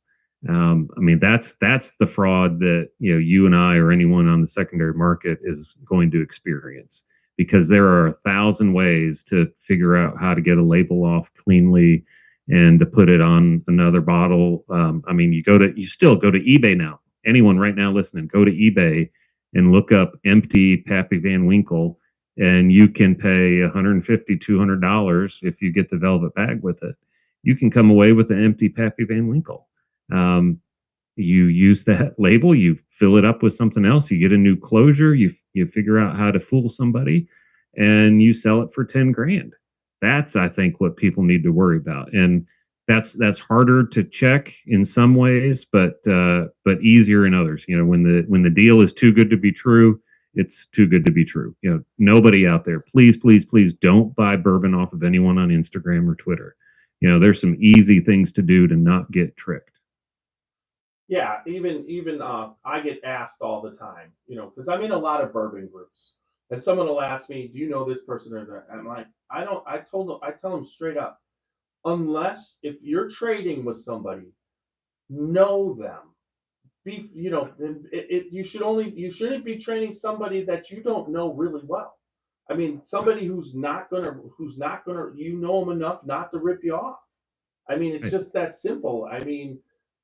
I mean, that's the fraud that you and I or anyone on the secondary market is going to experience, because there are 1,000 ways to figure out how to get a label off cleanly and to put it on another bottle. I mean, you still go to eBay now. Anyone right now listening, go to eBay and look up empty Pappy Van Winkle, and you can pay $150, $200 if you get the velvet bag with it. You can come away with an empty Pappy Van Winkle. You use that label, you fill it up with something else, you get a new closure, you figure out how to fool somebody, and you sell it for 10 grand. That's, I think, what people need to worry about. And that's harder to check in some ways, but easier in others. When the deal is too good to be true, it's too good to be true. Nobody out there, please, please, please don't buy bourbon off of anyone on Instagram or Twitter. There's some easy things to do to not get tricked. Yeah, even I get asked all the time, because I'm in a lot of bourbon groups, and someone will ask me, "Do you know this person or that?" I'm like, I don't. I tell them straight up, unless if you're trading with somebody, know them. You shouldn't be trading somebody that you don't know really well. I mean, somebody who's not gonna them enough not to rip you off. I mean, it's just that simple. I mean,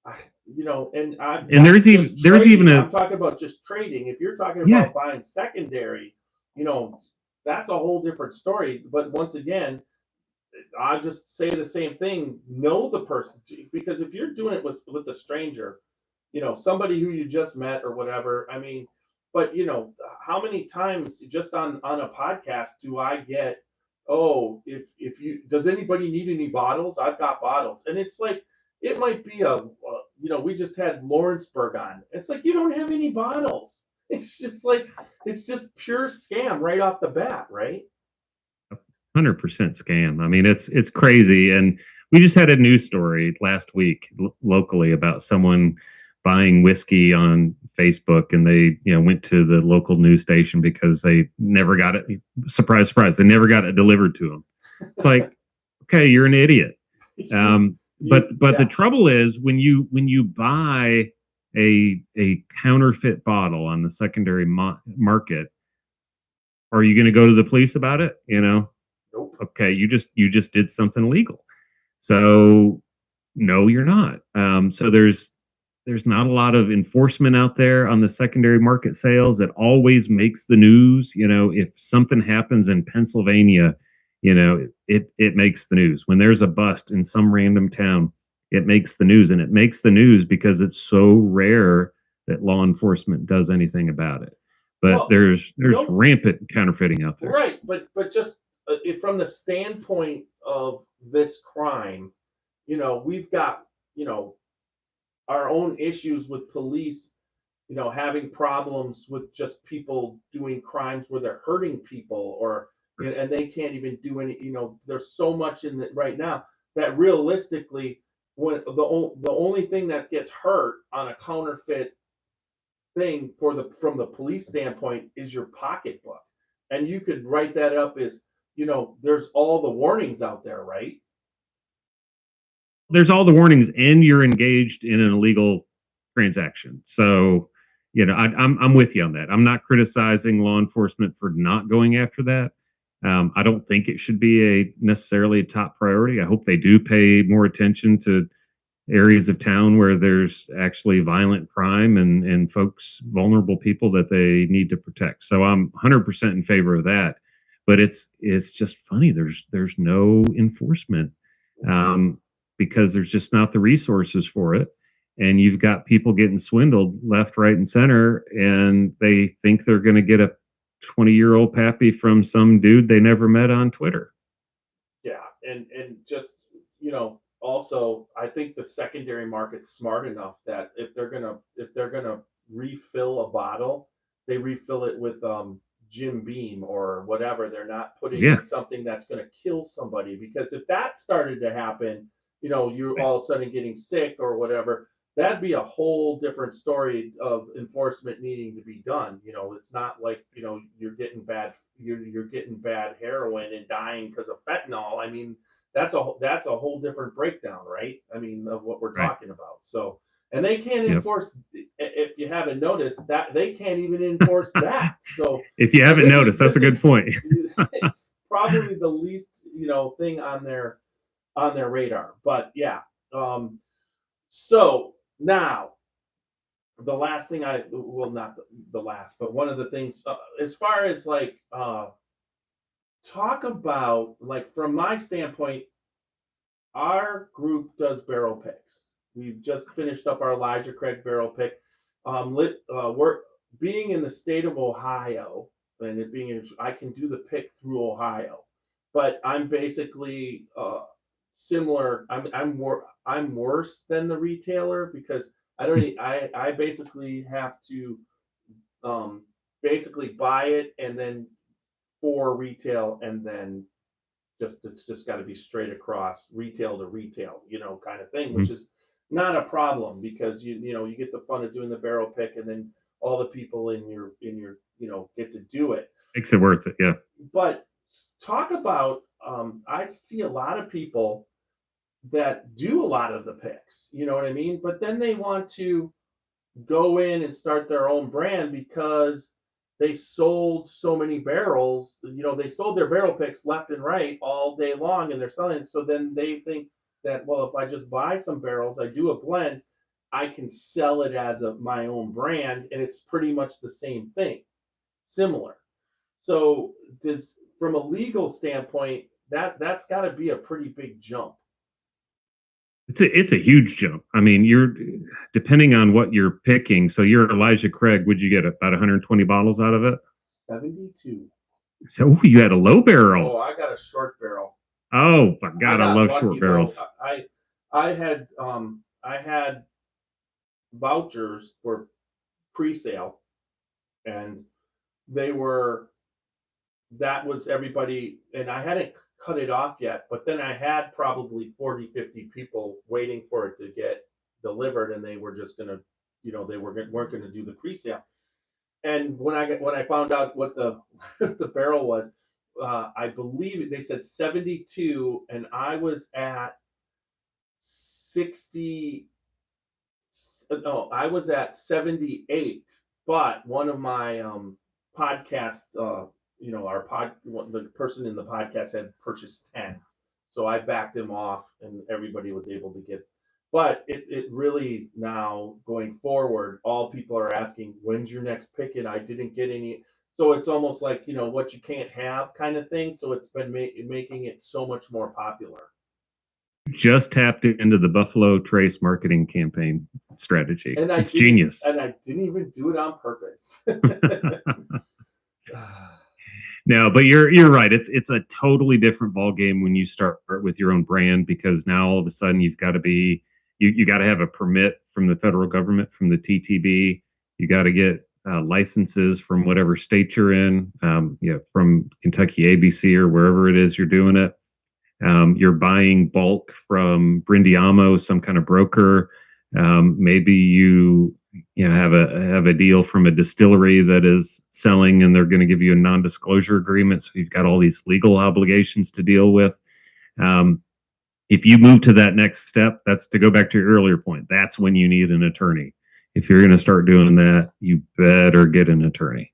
and there's even I'm talking about just trading. If you're talking about buying secondary, that's a whole different story. But once again, I just say the same thing. Know the person, because if you're doing it with a stranger, somebody who you just met or whatever. I mean, but how many times just on a podcast do I get, "Oh, if you does anybody need any bottles? I've got bottles," and it's like it might be we just had Lawrenceburg on. It's like you don't have any bottles. It's just like it's just pure scam right off the bat, right? 100% scam. I mean, it's crazy. And we just had a news story last week locally about someone buying whiskey on Facebook, and they went to the local news station because they never got it. Surprise, surprise, they never got it delivered to them. It's like, okay, you're an idiot. But the trouble is when you buy a counterfeit bottle on the secondary market, are you going to go to the police about it? Nope. Okay, you just did something illegal. So No, you're not. So there's not a lot of enforcement out there on the secondary market sales. It always makes the news. If something happens in Pennsylvania, it makes the news. When there's a bust in some random town, it makes the news, and it makes the news because it's so rare that law enforcement does anything about it. But Well, there's no, rampant counterfeiting out there. right, but just from the standpoint of this crime, we've got our own issues with police, having problems with just people doing crimes where they're hurting people, or and they can't even do any. There's so much in it right now that realistically, when the only thing that gets hurt on a counterfeit thing from the police standpoint is your pocketbook, and you could write that up as there's all the warnings out there, right? There's all the warnings, and you're engaged in an illegal transaction. So, I'm with you on that. I'm not criticizing law enforcement for not going after that. I don't think it should be necessarily a top priority. I hope they do pay more attention to areas of town where there's actually violent crime and folks, vulnerable people that they need to protect. So I'm 100% in favor of that. But it's just funny. There's no enforcement. Um, because there's just not the resources for it. And you've got people getting swindled left, right, and center, and they think they're going to get a 20-year-old pappy from some dude they never met on Twitter. Yeah, and just also I think the secondary market's smart enough that if they're gonna refill a bottle, they refill it with Jim Beam or whatever. They're not putting Yeah. in something that's gonna kill somebody, because if that started to happen, you're all of a sudden getting sick or whatever. That'd be a whole different story of enforcement needing to be done. It's not like you're getting bad heroin and dying because of fentanyl. I mean, that's a whole different breakdown, right? I mean, of what we're Right. talking about. So, and they can't Yep. enforce, if you haven't noticed, that they can't even enforce that. So If you haven't noticed, that's a good point. it's probably the least thing on their radar. But yeah, so now the last thing not the last, but one of the things, as far as like talk about, like, from my standpoint, our group does barrel picks. We've just finished up our Elijah Craig barrel pick. We're being in the state of Ohio, and it being I can do the pick through Ohio, but I'm basically similar. I'm worse than the retailer, because I basically have to um, basically buy it and then for retail, and then it's just got to be straight across retail to retail, kind of thing, which Mhm. is not a problem, because you get the fun of doing the barrel pick, and then all the people in your get to do it. Makes it worth it. Yeah. But talk about, I see a lot of people that do a lot of the picks, you know what I mean? But then they want to go in and start their own brand because they sold so many barrels. They sold their barrel picks left and right all day long, and they're selling. So then they think that, well, if I just buy some barrels, I do a blend, I can sell it as my own brand, and it's pretty much the same thing, similar. So does from a legal standpoint, that's got to be a pretty big jump. It's a huge jump. I mean, you're depending on what you're picking. So you're Elijah Craig. Would you get about 120 bottles out of it? 72. So you had a low Oh, barrel. I got a short barrel. Oh my I God, I got love short lucky though. barrels. I had vouchers for pre-sale, and they were that was everybody, and I hadn't cut it off yet, but then I had probably 40, 50 people waiting for it to get delivered, and they were just gonna, weren't gonna do the pre-sale. And when I found out what the the barrel was, I believe they said 72, and I was at 60. No, I was at 78, but one of my podcast, the person in the podcast had purchased 10. So I backed him off, and everybody was able to get. But it really now going forward, all people are asking, when's your next pick? And I didn't get any. So it's almost like, what you can't have kind of thing. So it's been making it so much more popular. Just tapped into the Buffalo Trace marketing campaign strategy. And it's genius. And I didn't even do it on purpose. No, but you're right. It's a totally different ball game when you start with your own brand, because now all of a sudden you've got to be you got to have a permit from the federal government, from the TTB. You got to get licenses from whatever state you're in, from Kentucky ABC or wherever it is you're doing it. You're buying bulk from Brindiamo, some kind of broker. Maybe you have a deal from a distillery that is selling, and they're going to give you a non-disclosure agreement. So you've got all these legal obligations to deal with. If you move to that next step, that's to go back to your earlier point. That's when you need an attorney. If you're going to start doing that, you better get an attorney.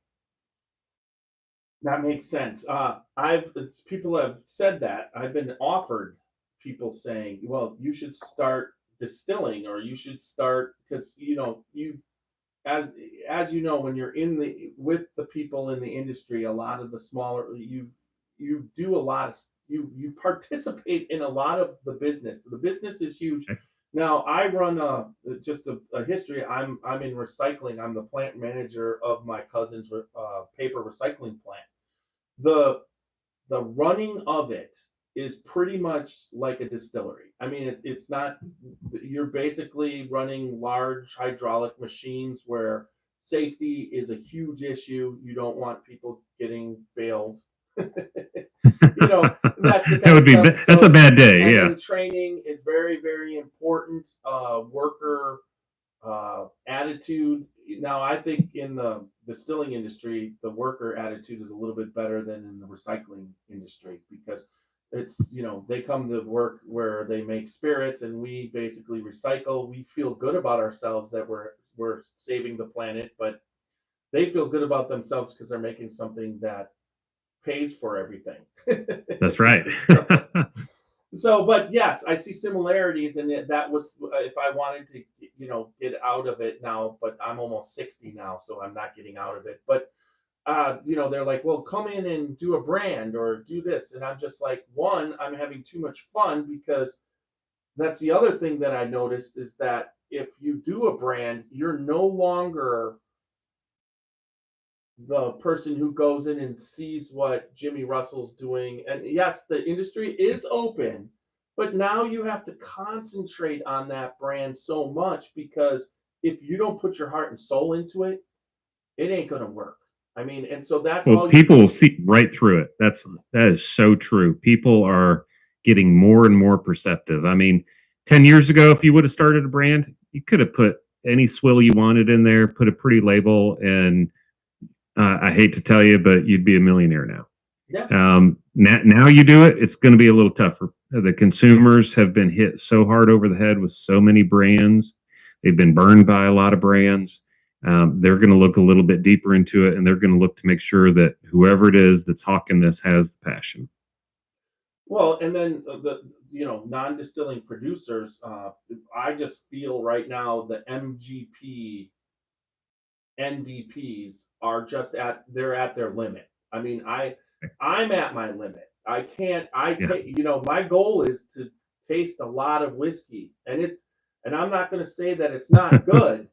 That makes sense. People have said that. I've been offered people saying, "Well, you should start distilling, or you should start," because you as you know, when you're with the people in the industry, a lot of the smaller you do a lot of you participate in a lot of the business. The business is huge. Now I run just a history. I'm in recycling. I'm the plant manager of my cousin's paper recycling plant. The running of it is pretty much like a distillery. I mean, it's not, you're basically running large hydraulic machines where safety is a huge issue. You don't want people getting bailed. That's the that would be stuff. That's a bad day. Yeah. Training is very, very important. Worker attitude. Now, I think in the distilling industry, the worker attitude is a little bit better than in the recycling industry, because it's, they come to work where they make spirits and we basically recycle. We feel good about ourselves that we're saving the planet, but they feel good about themselves because they're making something that pays for everything. That's right. So, but yes, I see similarities, and that was if I wanted to, get out of it now. But I'm almost 60 now, so I'm not getting out of it. But they're like, well, come in and do a brand or do this, and I'm just like, one, I'm having too much fun, because that's the other thing that I noticed is that if you do a brand, you're no longer the person who goes in and sees what Jimmy Russell's doing. And yes, the industry is open, but now you have to concentrate on that brand so much, because if you don't put your heart and soul into it, it ain't going to work. I mean, and so that's all people will see right through it. That is so true. People are getting more and more perceptive. I mean, 10 years ago, if you would have started a brand, you could have put any swill you wanted in there, put a pretty label, and I hate to tell you, but you'd be a millionaire now. Yeah. Now you do it, it's going to be a little tougher. The consumers have been hit so hard over the head with so many brands. They've been burned by a lot of brands. They're going to look a little bit deeper into it, and they're going to look to make sure that whoever it is that's hawking this has the passion. Well, and then the non-distilling producers, I just feel right now the MGP NDPs are just they're at their limit. I mean, I'm at my limit. I can't. My goal is to taste a lot of whiskey, and I'm not going to say that it's not good.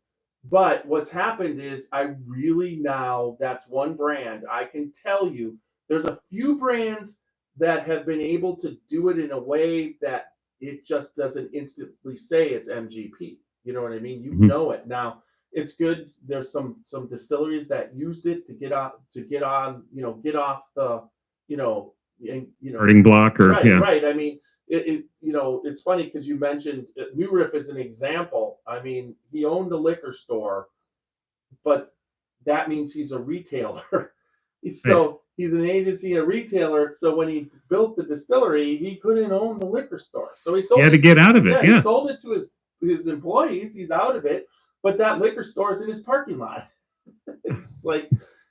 But what's happened is I really now, that's one brand. I can tell you there's a few brands that have been able to do it in a way that it just doesn't instantly say it's MGP. You know what I mean? You know it. Now, it's good. There's some distilleries that used it to get off the starting block, or right. I mean, it's funny because you mentioned New Riff as an example. I mean, he owned a liquor store, but that means he's a retailer. So he's an agency, a retailer. So when he built the distillery, he couldn't own the liquor store. So he had to get out of it. He sold it to his employees. He's out of it, but that liquor store is in his parking lot. It's like,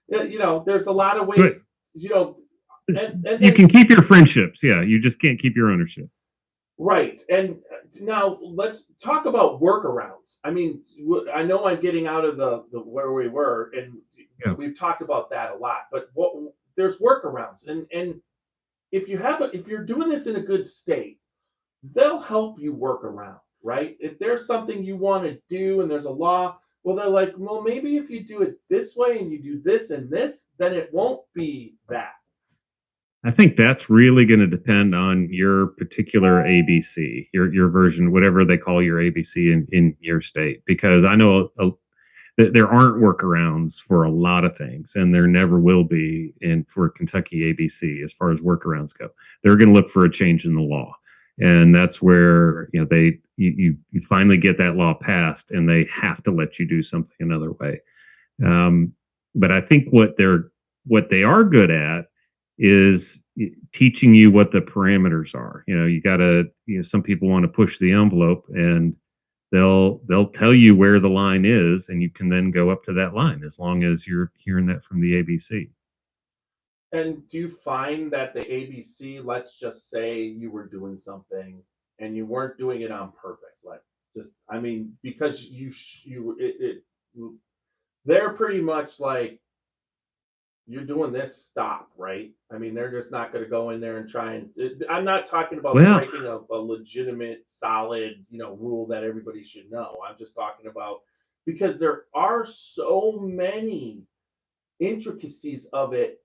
there's a lot of ways, and you can keep your friendships. Yeah, you just can't keep your ownership. Right. And now let's talk about workarounds. I mean, I know I'm getting out of the where we were, and Yeah. we've talked about that a lot. But what there's workarounds, and if if you're doing this in a good state, they'll help you work around, right? If there's something you want to do and there's a law, well, they're like, well, maybe if you do it this way and you do this and this, then it won't be that. I think that's really going to depend on your particular ABC, your version, whatever they call your ABC in your state. Because I know that there aren't workarounds for a lot of things, and there never will be in for Kentucky ABC as far as workarounds go. They're going to look for a change in the law, and that's where you finally get that law passed, and they have to let you do something another way. Um, but I think what they are good at is teaching you what the parameters are. You got to. Some people want to push the envelope, and they'll tell you where the line is, and you can then go up to that line as long as you're hearing that from the ABC. And do you find that the ABC, let's just say you were doing something and you weren't doing it on purpose, like just, I mean, because they're pretty much like, you're doing this, stop, right? I mean, they're just not going to go in there and try and. I'm not talking about Well, breaking a legitimate, solid, rule that everybody should know. I'm just talking about because there are so many intricacies of it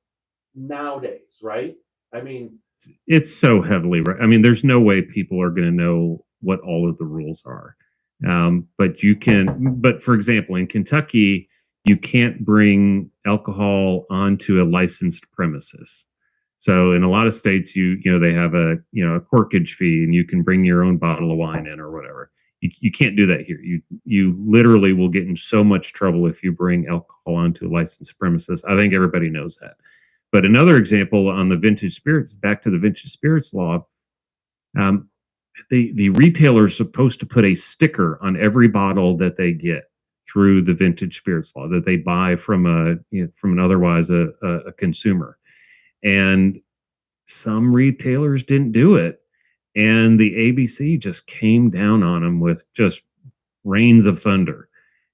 nowadays, right? I mean, it's so heavily. I mean, there's no way people are going to know what all of the rules are. But you can. But for example, in Kentucky, you can't bring alcohol onto a licensed premises. So in a lot of states, they have a corkage fee, and you can bring your own bottle of wine in or whatever. You can't do that here. You literally will get in so much trouble if you bring alcohol onto a licensed premises. I think everybody knows that. But another example on the vintage spirits, back to the vintage spirits law, um, the retailer is supposed to put a sticker on every bottle that they get through the vintage spirits law that they buy from from an otherwise a consumer. And some retailers didn't do it, and the ABC just came down on them with just rains of thunder.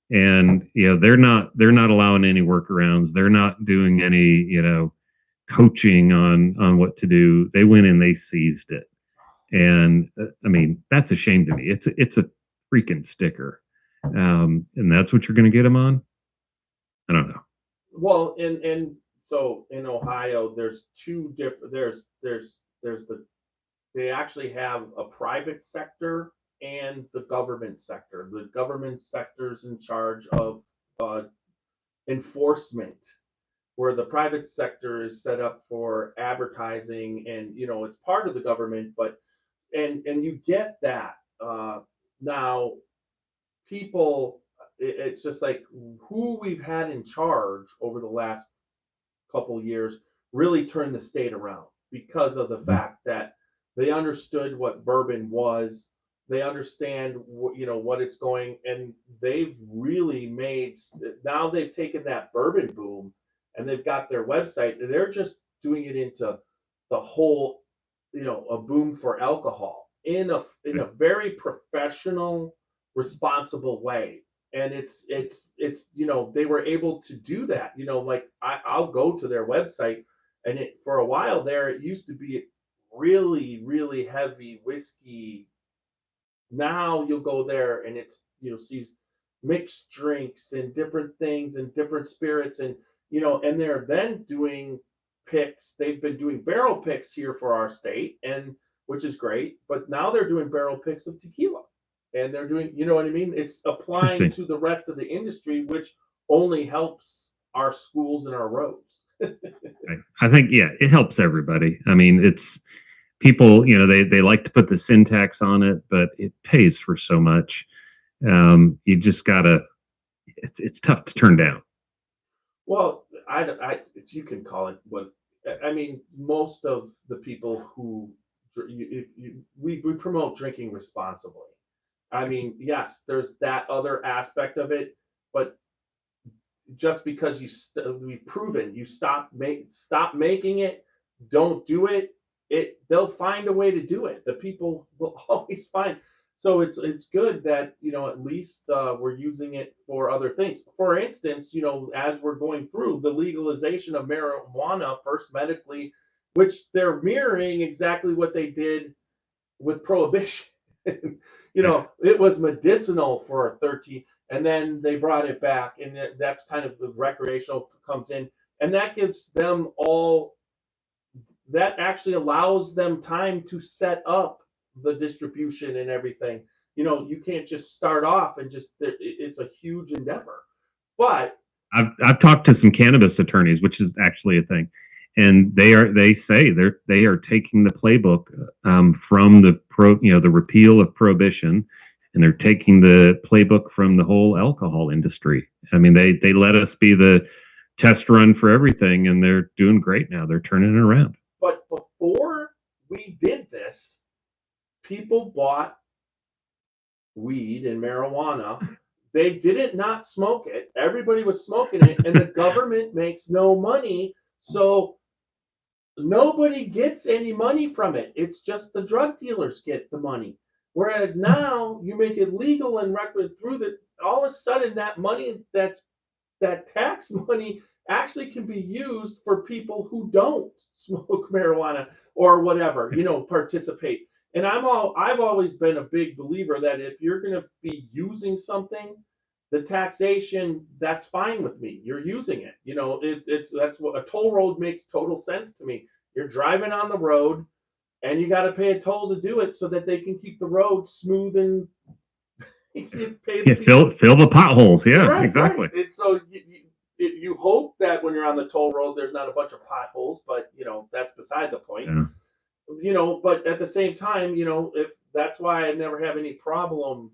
And they're not allowing any workarounds. They're not doing any coaching on what to do. They went and they seized it, and I mean that's a shame to me. It's a freaking sticker, and that's what you're going to get them on. I don't know. well, and so in Ohio, there's two different. There's the they actually have a private sector and the government sector. The government sector is in charge of uh, enforcement, where the private sector is set up for advertising, and it's part of the government, but and you get that now people. It's just like who we've had in charge over the last couple years really turned the state around because of the Mhm. fact that they understood what bourbon was. They understand what it's going, and they've really made. Now they've taken that bourbon boom, and they've got their website, and they're just doing it into the whole, a boom for alcohol in a very professional, responsible way. And it's they were able to do that. Like I'll go to their website, and it for a while there it used to be really really heavy whiskey. Now you'll go there and it's sees mixed drinks and different things and different spirits, and and they're then doing picks. They've been doing barrel picks here for our state, and which is great, but now they're doing barrel picks of tequila, and they're doing, what I mean, it's applying Interesting. to the rest of the industry, which only helps our schools and our roads. I think it helps everybody. I mean, it's people, they like to put the syntax on it, but it pays for so much. You just gotta. It's tough to turn down. Well, you can call it what I mean. Most of the people who we promote drinking responsibly. I mean, yes, there's that other aspect of it, but just because we've proven you stop making it, don't do it. they'll find a way to do it. The people will always find. So it's good that at least we're using it for other things. For instance, as we're going through the legalization of marijuana, first medically, which they're mirroring exactly what they did with prohibition. It was medicinal for 13, and then they brought it back, and that's kind of the recreational comes in, and that gives them all that actually allows them time to set up the distribution and everything. You can't just start off and it's a huge endeavor. But I've talked to some cannabis attorneys, which is actually a thing, and they say they are taking the playbook from the repeal of prohibition, and they're taking the playbook from the whole alcohol industry. I mean, they let us be the test run for everything, and they're doing great now. They're turning it around. But before we did this, people bought weed and marijuana. They didn't not smoke it. Everybody was smoking it, and the government makes no money. So nobody gets any money from it. It's just the drug dealers get the money. Whereas now you make it legal and record through all of a sudden that money, that tax money, actually can be used for people who don't smoke marijuana or whatever, participate. And I've always been a big believer that if you're going to be using something, the taxation, that's fine with me. You're using it. That's what a toll road makes total sense to me. You're driving on the road and you got to pay a toll to do it so that they can keep the road smooth and fill the potholes. Yeah, right, exactly. Right. And so you hope that when you're on the toll road, there's not a bunch of potholes, but that's beside the point. Yeah. But at the same time, if that's why I never have any problem,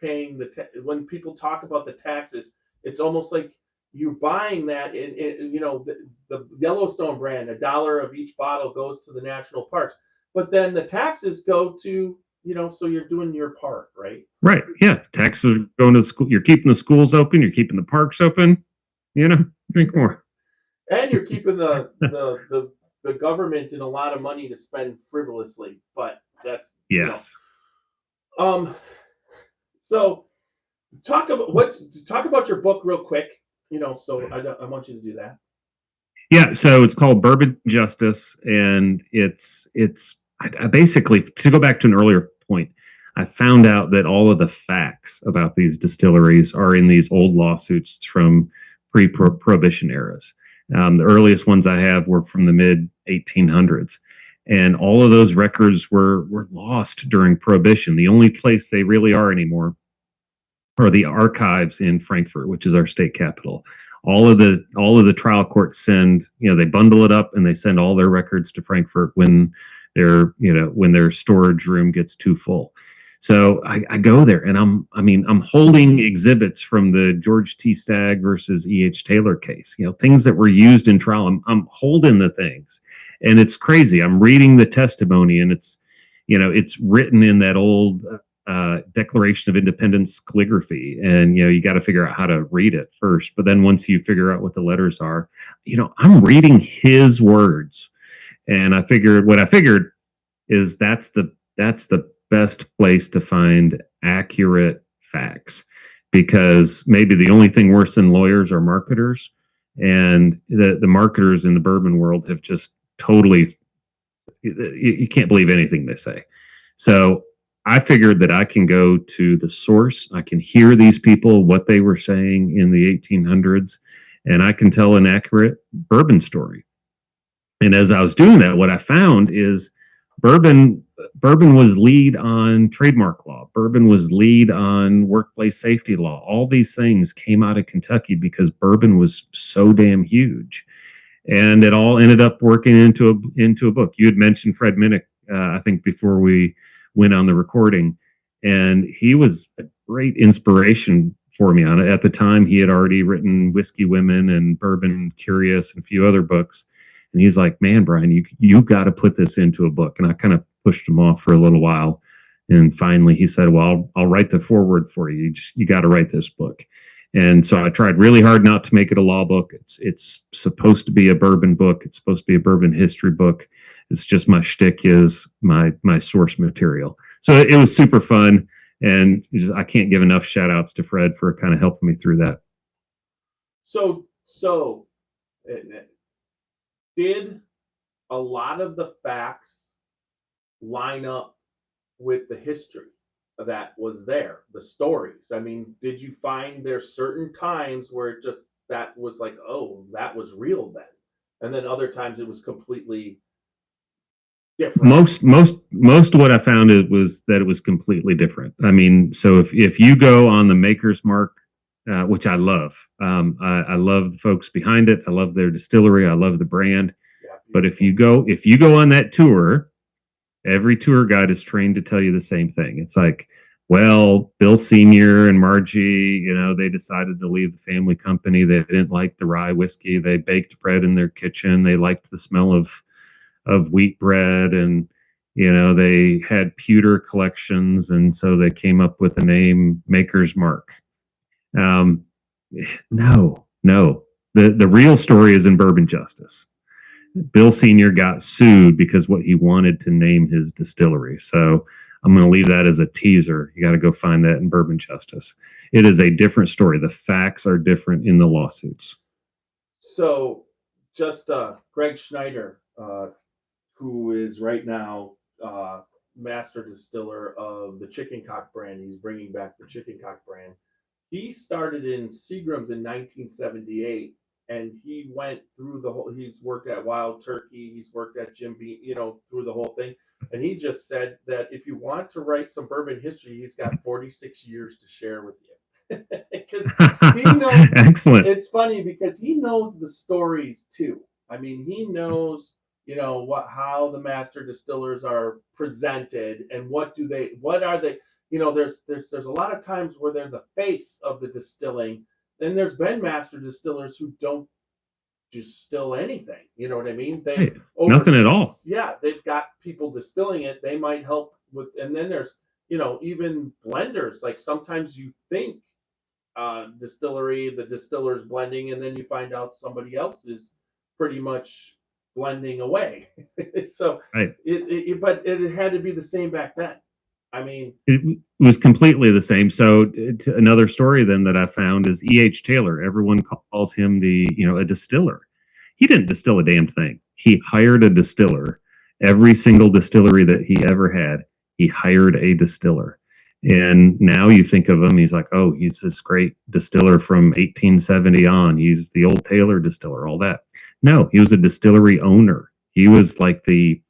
paying when people talk about the taxes, it's almost like you're buying that in the Yellowstone brand, $1 of each bottle goes to the national parks, but then the taxes go to so you're doing your part, right? Right. Yeah. Taxes are going to school. You're keeping the schools open. You're keeping the parks open. Drink more. And you're keeping the government in a lot of money to spend frivolously. But that's yes. So talk about your book real quick. So I want you to do that. Yeah. So it's called Bourbon Justice, and it's I basically, to go back to an earlier point, I found out that all of the facts about these distilleries are in these old lawsuits from pre-prohibition eras. The earliest ones I have were from the mid 1800s, and all of those records were lost during prohibition. The only place they really are anymore are the archives in Frankfurt, which is our state capital. All of the trial courts send, they bundle it up and they send all their records to Frankfurt when their storage room gets too full. So I go there and I'm holding exhibits from the George T. Stagg versus E.H. Taylor case, things that were used in trial. I'm holding the things, and it's crazy. I'm reading the testimony, and it's written in that old Declaration of Independence calligraphy, and you got to figure out how to read it first. But then once you figure out what the letters are, I'm reading his words. And what I figured is that's the best place to find accurate facts, because maybe the only thing worse than lawyers are marketers, and the marketers in the bourbon world have just totally, you can't believe anything they say. So I figured that I can go to the source. I can hear these people, what they were saying in the 1800s, and I can tell an accurate bourbon story. And as I was doing that, what I found is bourbon was lead on trademark law. Bourbon was lead on workplace safety law. All these things came out of Kentucky because bourbon was so damn huge. And it all ended up working into a book. You had mentioned Fred Minnick, I think, before we went on the recording. And he was a great inspiration for me on it. At the time, he had already written Whiskey Women and Bourbon Curious and a few other books. And he's like, man, Brian, you got to put this into a book. And I kind of pushed him off for a little while. And finally he said, well, I'll write the foreword for you. You got to write this book. And so I tried really hard not to make it a law book. It's supposed to be a bourbon book. It's supposed to be a bourbon history book. It's just my shtick is my source material. So it was super fun, and I can't give enough shout outs to Fred for kind of helping me through that. So did a lot of the facts line up with the history that was there, the stories? I mean, did you find there's certain times where it just that was like, oh, that was real then, and then other times it was completely different? Most of what I found was that it was completely different. I mean, so if you go on the Maker's Mark, which I love, I love the folks behind it. I love their distillery. I love the brand. Yeah, but if you go on that tour, every tour guide is trained to tell you the same thing. It's like, well, Bill Sr. and Margie, they decided to leave the family company. They didn't like the rye whiskey. They baked bread in their kitchen. They liked the smell of wheat bread, and they had pewter collections, and so they came up with the name Maker's Mark. No. The real story is in Bourbon Justice. Bill Sr. got sued because what he wanted to name his distillery. So I'm going to leave that as a teaser. You got to go find that in Bourbon Justice. It is a different story. The facts are different in the lawsuits. So just Greg Schneider, who is right now master distiller of the Chicken Cock brand. He's bringing back the Chicken Cock brand. He started in Seagram's in 1978, and he went through the whole. He's worked at Wild Turkey. He's worked at Jim Beam, through the whole thing. And he just said that if you want to write some bourbon history, he's got 46 years to share with you. Because he knows. Excellent. It's funny because he knows the stories too. I mean, he knows how the master distillers are presented and what are they. There's a lot of times where they're the face of the distilling. Then there's been master distillers who don't distill anything. You know what I mean? Nothing at all. Yeah, they've got people distilling it. They might help with, and then there's even blenders. Like sometimes you think distillery, the distiller's blending, and then you find out somebody else is pretty much blending away. So right. But it had to be the same back then. I mean, it was completely the same. So another story then that I found is E.H. Taylor. Everyone calls him a distiller. He didn't distill a damn thing. He hired a distiller. Every single distillery that he ever had, he hired a distiller. And now you think of him, he's like, oh, he's this great distiller from 1870 on. He's the old Taylor distiller, all that. No, he was a distillery owner. He was like the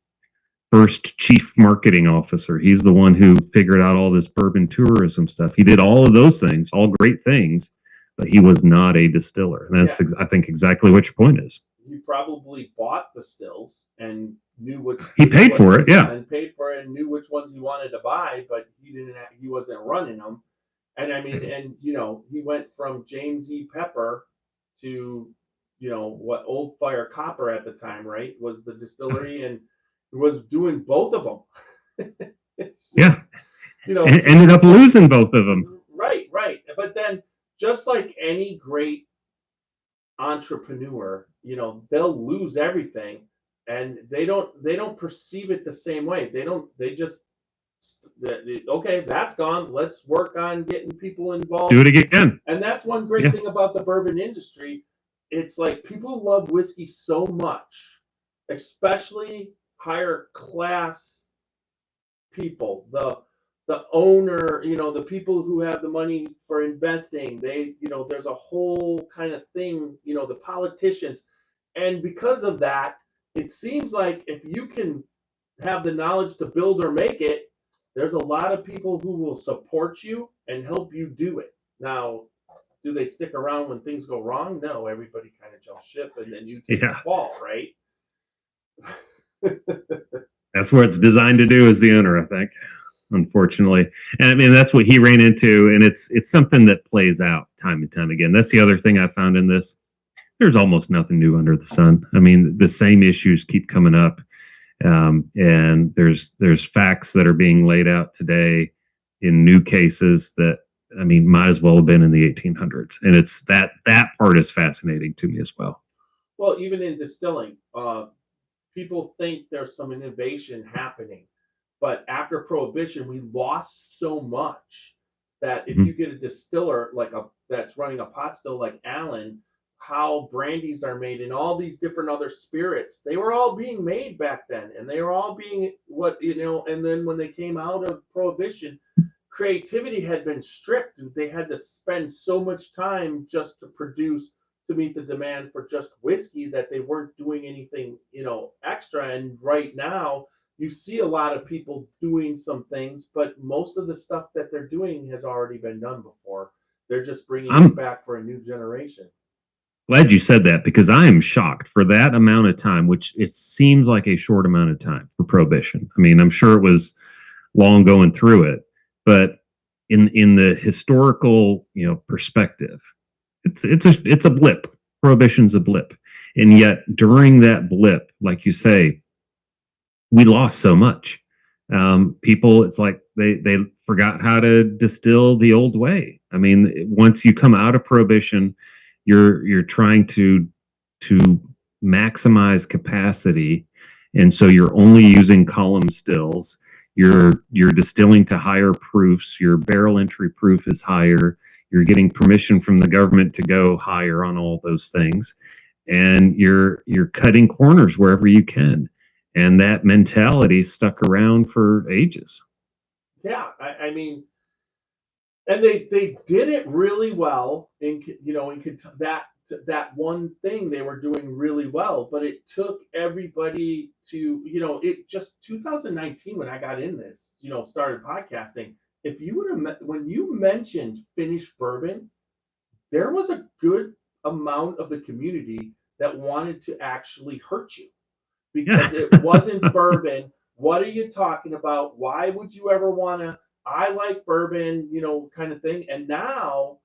first chief marketing officer. He's the one who figured out all this bourbon tourism stuff. He did all of those things, all great things, but he was not a distiller. And that's, I think, exactly what your point is. He probably bought the stills and knew which he paid for it, yeah, and paid for it and knew which ones he wanted to buy, but he wasn't running them. And I mean, and he went from James E. Pepper to what Old Fire Copper at the time, right, was the distillery, and was doing both of them. Yeah. Ended up losing both of them. Right. But then, just like any great entrepreneur, they'll lose everything, and they don't perceive it the same way. They just okay, that's gone. Let's work on getting people involved. Do it again. And that's one great thing about the bourbon industry. It's like people love whiskey so much, especially higher class people, the owner, the people who have the money for investing. There's a whole kind of thing, the politicians. And because of that, it seems like if you can have the knowledge to build or make it, there's a lot of people who will support you and help you do it. Now, do they stick around when things go wrong? No, everybody kind of jumps ship and then you take the fall, right? That's what it's designed to do as the owner, I think, unfortunately. And I mean, that's what he ran into, and it's something that plays out time and time again. That's the other thing I found in this. There's almost nothing new under the sun. I mean, the same issues keep coming up. And there's facts that are being laid out today in new cases that, I mean, might as well have been in the 1800s. And it's that part is fascinating to me as well. Well, even in distilling, people think there's some innovation happening, but after Prohibition, we lost so much that if Mhm. you get a distiller like that's running a pot still like Allen, how brandies are made and all these different other spirits, they were all being made back then, and they were all being and then when they came out of Prohibition, creativity had been stripped, and they had to spend so much time just to produce to meet the demand for just whiskey that they weren't doing anything, extra. And right now, you see a lot of people doing some things, but most of the stuff that they're doing has already been done before. They're just bringing it I'm back for a new generation. glad you said that because I am shocked for that amount of time, which it seems like a short amount of time for Prohibition. I mean, I'm sure it was long going through it, but in the historical perspective, it's a blip. Prohibition's a blip, and yet during that blip, like you say, we lost so much. People, it's like they forgot how to distill the old way. I mean, once you come out of Prohibition, you're trying to maximize capacity, and so you're only using column stills. You're distilling to higher proofs. Your barrel entry proof is higher. You're getting permission from the government to go higher on all those things, and you're cutting corners wherever you can. And that mentality stuck around for ages. Yeah, I mean, and they did it really well in that one thing they were doing really well, but it took everybody to it just 2019 when I got in this, started podcasting. If you would have when you mentioned finished bourbon, there was a good amount of the community that wanted to actually hurt you because Yeah. it wasn't bourbon. What are you talking about? Why would you ever want to? I like bourbon, kind of thing. And now,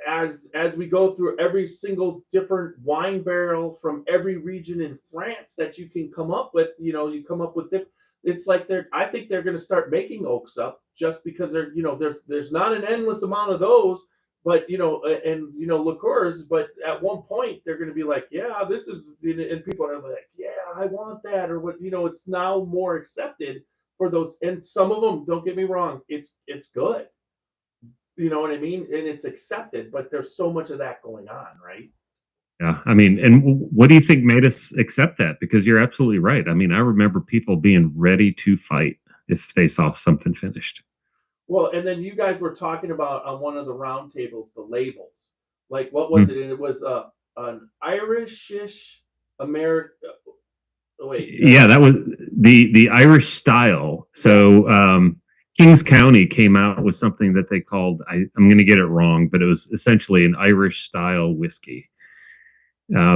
as we go through every single different wine barrel from every region in France that you can come up with, you come up with it. It's like I think they're going to start making oaks up just because there's not an endless amount of those, but and liqueurs. But at one point they're going to be like, yeah, this is, and people are like, yeah, I want that, or what, it's now more accepted for those. And some of them, don't get me wrong, it's good. You know what I mean? And it's accepted, but there's so much of that going on, right? Yeah. I mean, and what do you think made us accept that? Because you're absolutely right. I mean, I remember people being ready to fight if they saw something finished. Well, and then you guys were talking about on one of the round tables the labels. Like, what was Mm. it? And it was an Irishish American. Wait, Yeah, that was the Irish style. So yes. Kings County came out with something that they called, I'm going to get it wrong, but it was essentially an Irish style whiskey.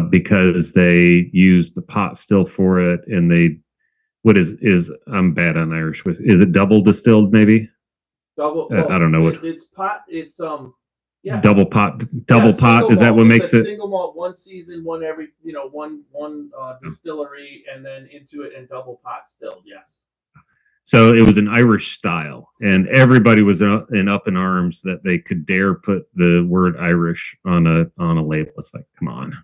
Because they used the pot still for it, and they what is I'm bad on Irish with is it double distilled maybe? Double. I Well, don't know what it's pot. It's yeah, double pot single is that malt. what It's a makes it? single malt, one season, one every, one distillery, and then into it and double pot stilled. Yes. So it was an Irish style, and everybody was up in arms that they could dare put the word Irish on a label. It's like, come on.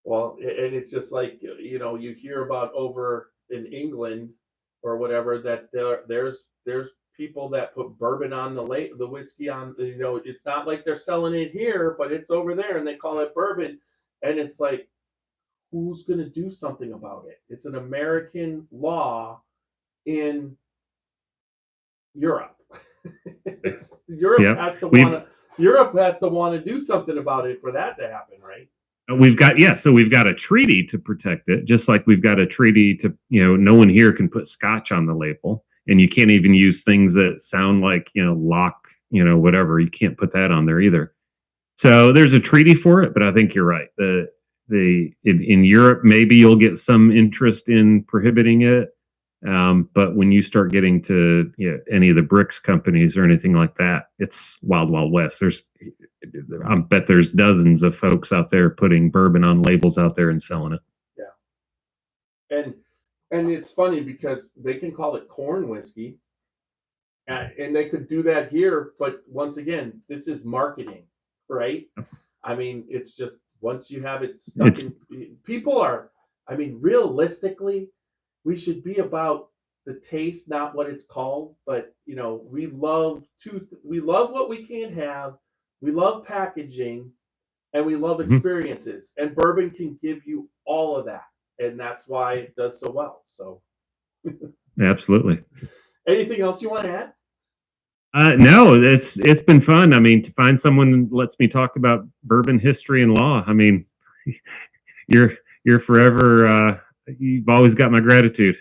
Well, and it's just like, you hear about over in England or whatever that there's people that put bourbon on the whiskey on, it's not like they're selling it here, but it's over there and they call it bourbon. And it's like, who's going to do something about it? It's an American law in Europe. It's Europe Yeah, has to want we've to Europe has to want to do something about it for that to happen, right? so we've got a treaty to protect it, just like we've got a treaty to, no one here can put Scotch on the label, and you can't even use things that sound like, lock, whatever. You can't put that on there either. So there's a treaty for it, but I think you're right. In Europe, maybe you'll get some interest in prohibiting it, but when you start getting to any of the BRICS companies or anything like that, it's wild, wild west. I bet there's dozens of folks out there putting bourbon on labels out there and selling it. Yeah. And it's funny because they can call it corn whiskey, and they could do that here, but once again, this is marketing, right? I mean, it's just once you have it stuck It's in, people are. I mean, realistically, we should be about the taste, not what it's called. But we love what we can have. We love packaging, and we love Mhm. experiences. And bourbon can give you all of that, and that's why it does so well. So, Absolutely. anything else you want to add? No, it's been fun. I mean, to find someone that lets me talk about bourbon history and law. I mean, you're you're forever. You've always got my gratitude.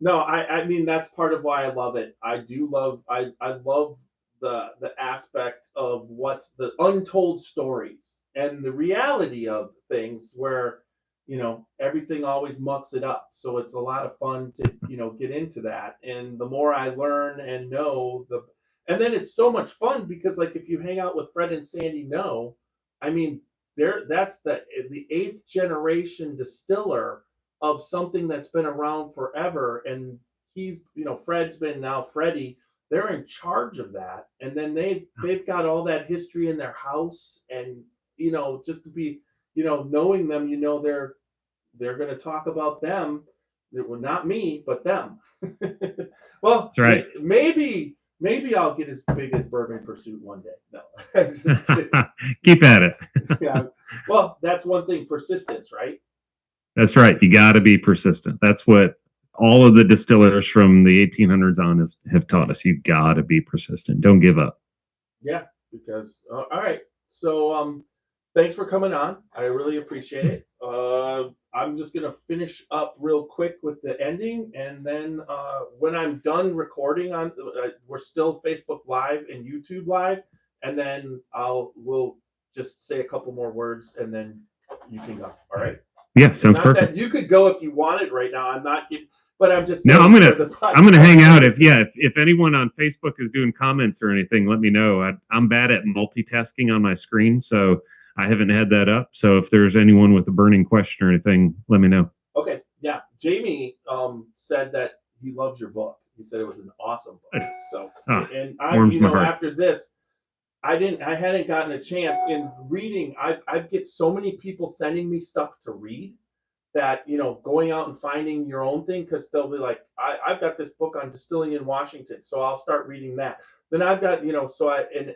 No, I mean that's part of why I love it. I love the aspect of what's the untold stories and the reality of things where everything always mucks it up. So it's a lot of fun to get into that. And the more I learn and know, and then it's so much fun because like if you hang out with Fred and Sandy, I mean that's the eighth generation distiller of something that's been around forever. And he's, Fred's been now Freddie. They're in charge of that, and then they've got all that history in their house, and just to be, knowing them, they're going to talk about them. Well, not me, but them. Well, That's right. maybe I'll get as big as Bourbon Pursuit one day. No, I'm just kidding. Keep at it. Yeah. Well, that's one thing, persistence, right? That's right. You got to be persistent. That's what all of the distillers from the 1800s on have taught us. You got to be persistent. Don't give up. Yeah, because all right. So thanks for coming on. I really appreciate it. I'm just gonna finish up real quick with the ending, and then when I'm done recording we're still Facebook Live and YouTube Live, and then we'll just say a couple more words, and then you can go. All right. Yeah, sounds Not perfect. that you could go if you wanted right now. I'm not giving, but I'm just No, saying I'm gonna hang out. If anyone on Facebook is doing comments or anything, let me know. I'm bad at multitasking on my screen, so I haven't had that up. So if there's anyone with a burning question or anything, let me know. Okay, yeah. Jamie said that he loves your book. He said it was an awesome book. So, and warms my heart. after this, I hadn't gotten a chance in reading. I get so many people sending me stuff to read that going out and finding your own thing, because they'll be like, I've got this book on distilling in Washington, so I'll start reading that. Then I've got so I and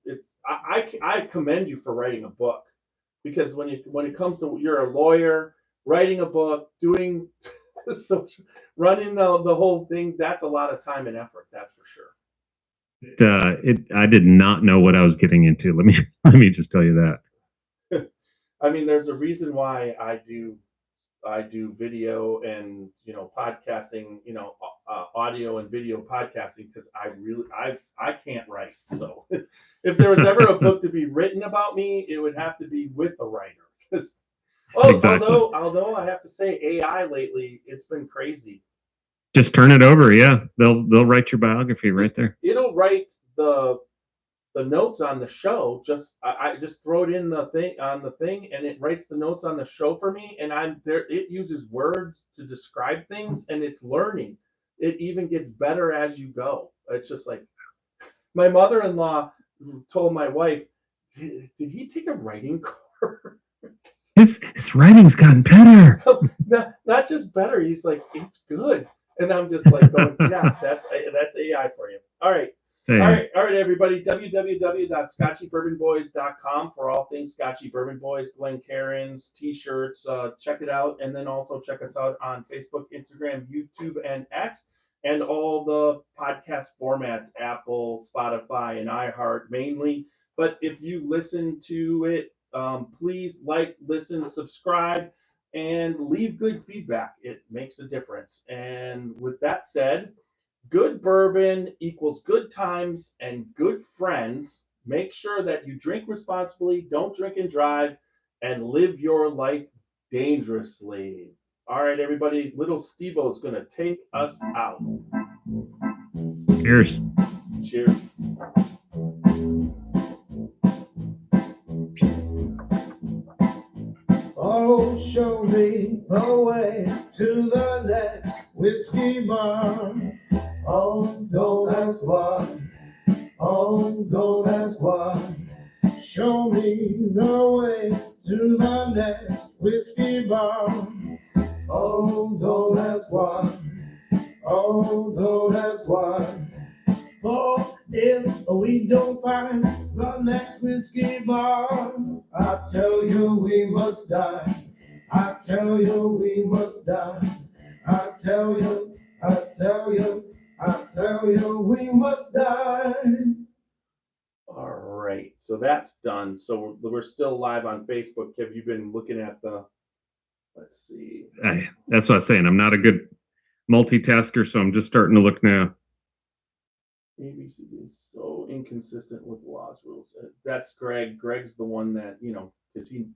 it's I commend you for writing a book, because when it comes to, you're a lawyer, writing a book, doing social, running the whole thing, that's a lot of time and effort, that's for sure. I did not know what I was getting into. Let me just tell you that. I mean, there's a reason why I do video and podcasting, audio and video podcasting, because I can't write. So if there was ever a book to be written about me, it would have to be with a writer. Exactly. Although I have to say, AI lately, it's been crazy. Just turn it over. Yeah, they'll write your biography right there. It'll write the notes on the show. I just throw it in the thing, and it writes the notes on the show for me. And I'm there. It uses words to describe things, and it's learning. It even gets better as you go. It's just like my mother-in-law told my wife, "Did he take a writing course?" His writing's gotten better. Not just better. He's like, it's good. And I'm just like going, yeah, that's AI for you. All right. Same. All right, everybody. www.scotchybourbonboys.com for all things Scotchy Bourbon Boys, Glencairns, t-shirts. Check it out. And then also check us out on Facebook, Instagram, YouTube, and X, and all the podcast formats, Apple, Spotify, and iHeart mainly. But if you listen to it, please like, listen, subscribe, and leave good feedback. It makes a difference. And with that said, good bourbon equals good times and good friends. Make sure that you drink responsibly, don't drink and drive, and live your life dangerously. All right, everybody, little Steve-O is going to take us out. Cheers. Cheers. Oh, show me the way to the next whiskey bar. Oh, don't ask why. Oh, don't ask why. Show me the way to the next whiskey bar. Oh, don't ask why. Oh, don't ask why. For if we don't find the next whiskey bar, I tell you we must die. I tell you we must die. I tell you, I tell you, I tell you we must die. All right, so that's done. So we're still live on Facebook. Have you been looking at the? Let's see. That's what I was saying. I'm not a good multitasker, so I'm just starting to look now. ABC is so inconsistent with law's rules. That's Greg. Greg's the one that because he's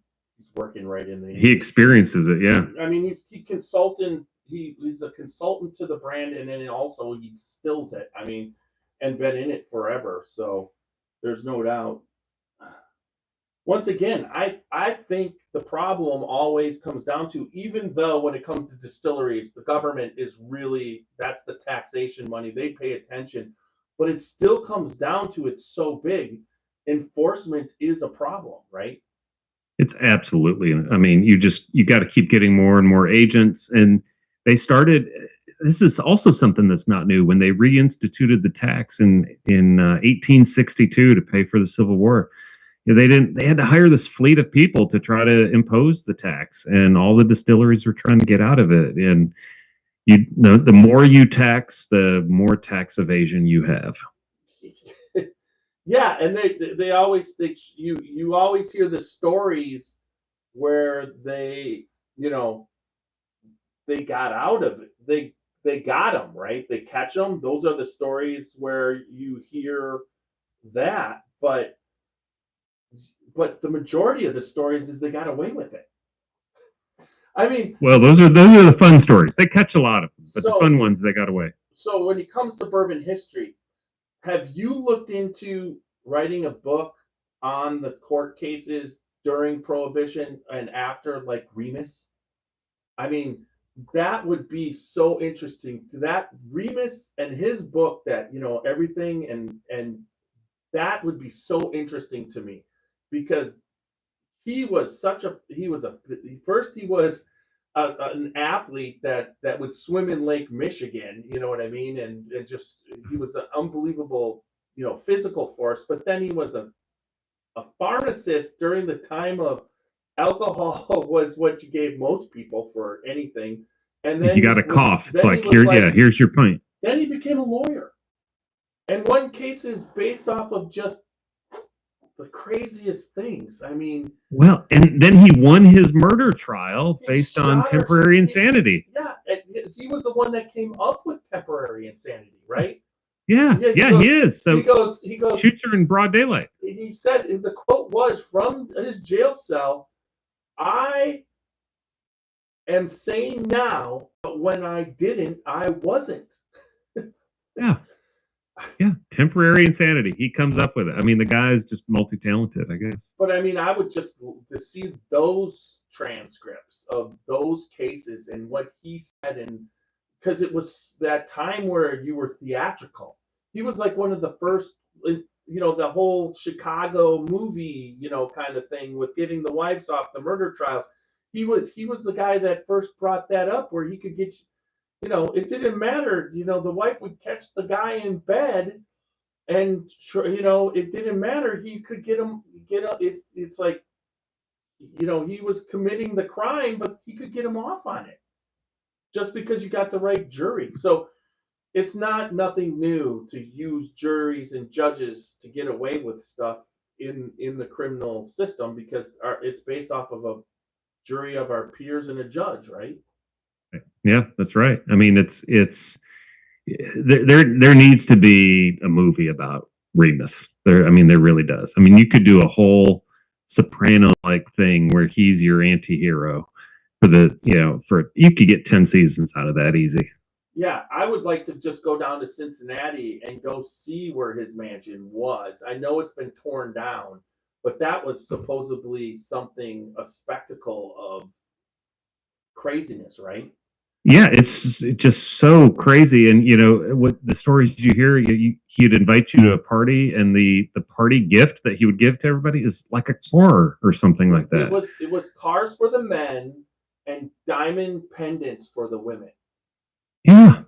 working right in the. He experiences it, yeah. I mean, he's consultant. He's a consultant to the brand, and then also he distills it. I mean, and been in it forever. So there's no doubt. Once again, I think the problem always comes down to, even though when it comes to distilleries, the government is really, that's the taxation money. They pay attention, but it still comes down to, it's so big. Enforcement is a problem, right? It's absolutely. I mean, you got to keep getting more and more agents. And they started, this is also something that's not new. When they reinstituted the tax in 1862 to pay for the Civil War, they had to hire this fleet of people to try to impose the tax, and all the distilleries were trying to get out of it. And the more you tax, the more tax evasion you have. Yeah, and they always think you always hear the stories where they they got out of it. They got them, right. They catch them. Those are the stories where you hear that, but the majority of the stories is they got away with it. I mean, well, those are the fun stories. They catch a lot of them, but the fun ones, they got away. So when it comes to bourbon history, have you looked into writing a book on the court cases during Prohibition and after, like Remus? I mean, that would be so interesting. That Remus and his book, that everything, and that would be so interesting to me, because he was an athlete that would swim in Lake Michigan, you know what I mean, and just he was an unbelievable physical force. But then he was a pharmacist during the time of alcohol was what you gave most people for anything. And then if you got a cough, it's like, here's your pint. Then he became a lawyer, and won cases based off of just the craziest things. I mean, well, and then he won his murder trial based on temporary insanity. Yeah, he was the one that came up with temporary insanity, right? Yeah, he is. So he goes, shoots her in broad daylight. He said, the quote was from his jail cell, "I am sane now, but when I didn't, I wasn't." Yeah, temporary insanity. He comes up with it. I mean, the guy's just multi-talented, I guess. But I mean, I would just to see those transcripts of those cases and what he said, and because it was that time where you were theatrical. He was like one of the first, the whole Chicago movie, kind of thing with getting the wives off the murder trials. He was the guy that first brought that up, where he could get, it didn't matter. The wife would catch the guy in bed, and it didn't matter. He could get it's like, he was committing the crime, but he could get him off on it just because you got the right jury. So it's nothing new to use juries and judges to get away with stuff in the criminal system, because it's based off of a jury of our peers and a judge, right? Yeah, that's right. I mean, it's there needs to be a movie about Remus. There really does. I mean, you could do a whole Soprano-like thing where he's your anti-hero you could get 10 seasons out of that easy. Yeah, I would like to just go down to Cincinnati and go see where his mansion was. I know it's been torn down, but that was supposedly a spectacle of craziness, right? Yeah, it's just so crazy. And what the stories you hear, he'd invite you to a party, and the party gift that he would give to everybody is like a car or something like that. It was cars for the men and diamond pendants for the women. Yeah,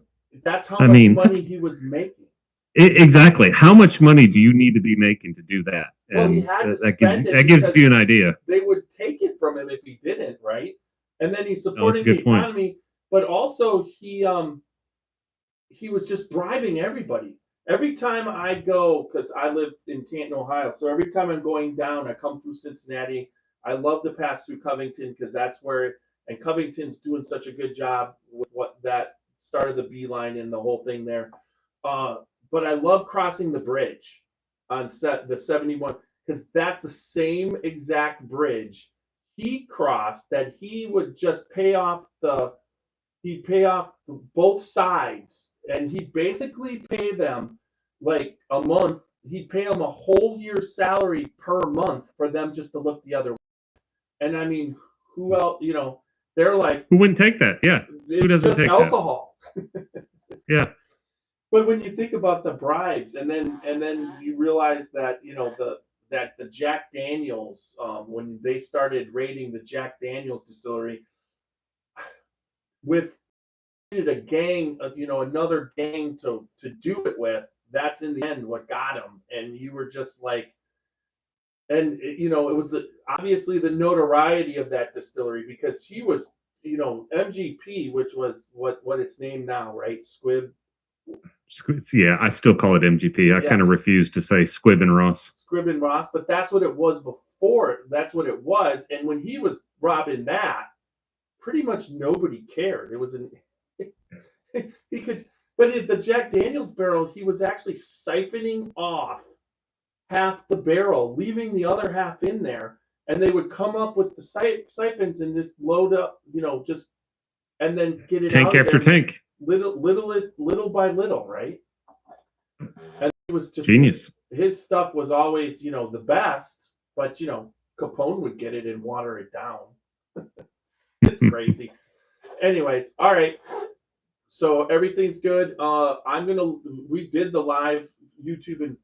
That's how I much mean, money he was making. exactly. How much money do you need to be making to do that? Well, he And had to that spend it gives because you an idea. they would take it from him if he didn't, right? And then he's Oh, that's a supporting the good point. economy, but also he was just bribing everybody. Every time I go, because I live in Canton, Ohio, so every time I'm going down, I come through Cincinnati. I love to pass through Covington because that's where, and Covington's doing such a good job with what that started the beeline and the whole thing there. Uh, but I love crossing the bridge on the 71 because that's the same exact bridge he crossed that he would just pay off he'd pay off both sides and he'd basically pay them like a month. He'd pay them a whole year's salary per month for them just to look the other way. And I mean, who else, they're like, Who wouldn't take that? Yeah. Who doesn't just take alcohol. that? Yeah. But when you think about the bribes and then you realize that, the Jack Daniels, when they started raiding the Jack Daniels distillery with a gang, another gang to do it with. That's in the end what got him, and you were just like, and it was obviously the notoriety of that distillery because he was, MGP, which was what it's named now, right? Squib. Yeah, I still call it MGP. I Yeah. kind of refuse to say Squibb and Ross. Scribb and Ross, but that's what it was before. That's what it was, and when he was robbing that, pretty much nobody cared. It was an he could, but at the Jack Daniels barrel, he was actually siphoning off half the barrel, leaving the other half in there, and they would come up with the siphons and just load up, just and then get it tank out after of them tank. little by little, right? And it was just Genius. His stuff was always, the best, but Capone would get it and water it down. It's crazy. Anyways, all right. So everything's good. We did the live YouTube and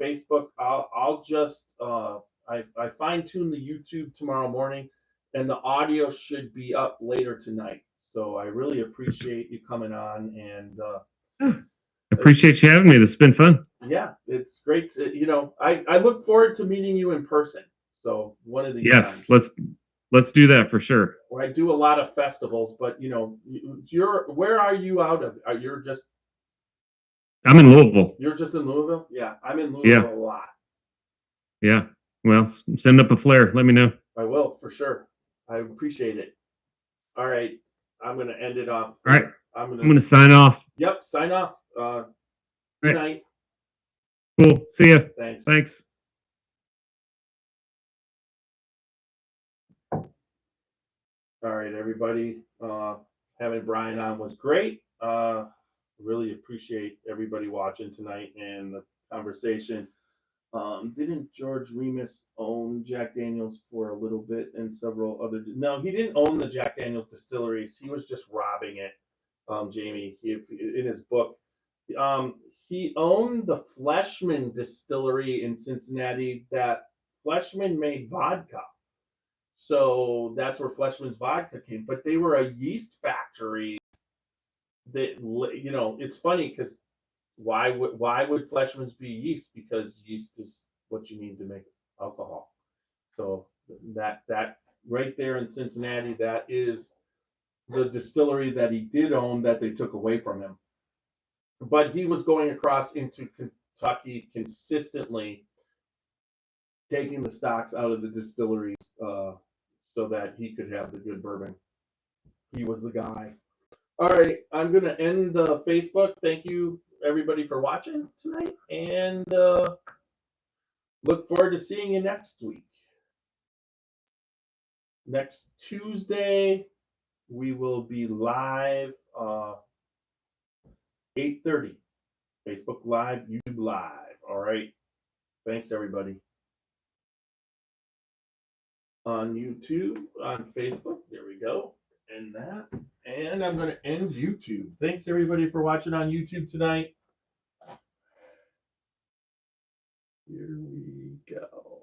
Facebook. I'll just I fine tune the YouTube tomorrow morning, and the audio should be up later tonight. So I really appreciate you coming on, and appreciate you having me. This has been fun. Yeah, it's great. I look forward to meeting you in person. So one of these times. Let's do that for sure. Well, I do a lot of festivals, but where are you out of? You're just I'm in Louisville. You're just in Louisville? Yeah, I'm in Louisville a lot. Yeah. Well, send up a flare. Let me know. I will, for sure. I appreciate it. All right. I'm going to end it off. All right. I'm going to sign off. Yep, sign off. Good night. Cool. See ya. Thanks. All right, everybody. Having Brian on was great. Really appreciate everybody watching tonight and the conversation. Didn't George Remus own Jack Daniels for a little bit and several other? No, he didn't own the Jack Daniels distilleries. He was just robbing it. Jamie, in his book, he owned the Fleshman distillery in Cincinnati. That Fleshman made vodka. So that's where Fleshman's vodka came. But they were a yeast factory. That it's funny because why would Fleshman's be yeast? Because yeast is what you need to make alcohol. So that right there in Cincinnati, that is the distillery that he did own that they took away from him. But he was going across into Kentucky consistently, taking the stocks out of the distilleries so that he could have the good bourbon. He was the guy. All right, I'm going to end the Facebook. Thank you, everybody, for watching tonight, and look forward to seeing you next week. Next Tuesday, we will be live 8:30. Facebook Live, YouTube Live. All right. Thanks, everybody. On YouTube, on Facebook, there we go. And that, and And I'm going to end YouTube. Thanks, everybody, for watching on YouTube tonight. Here we go.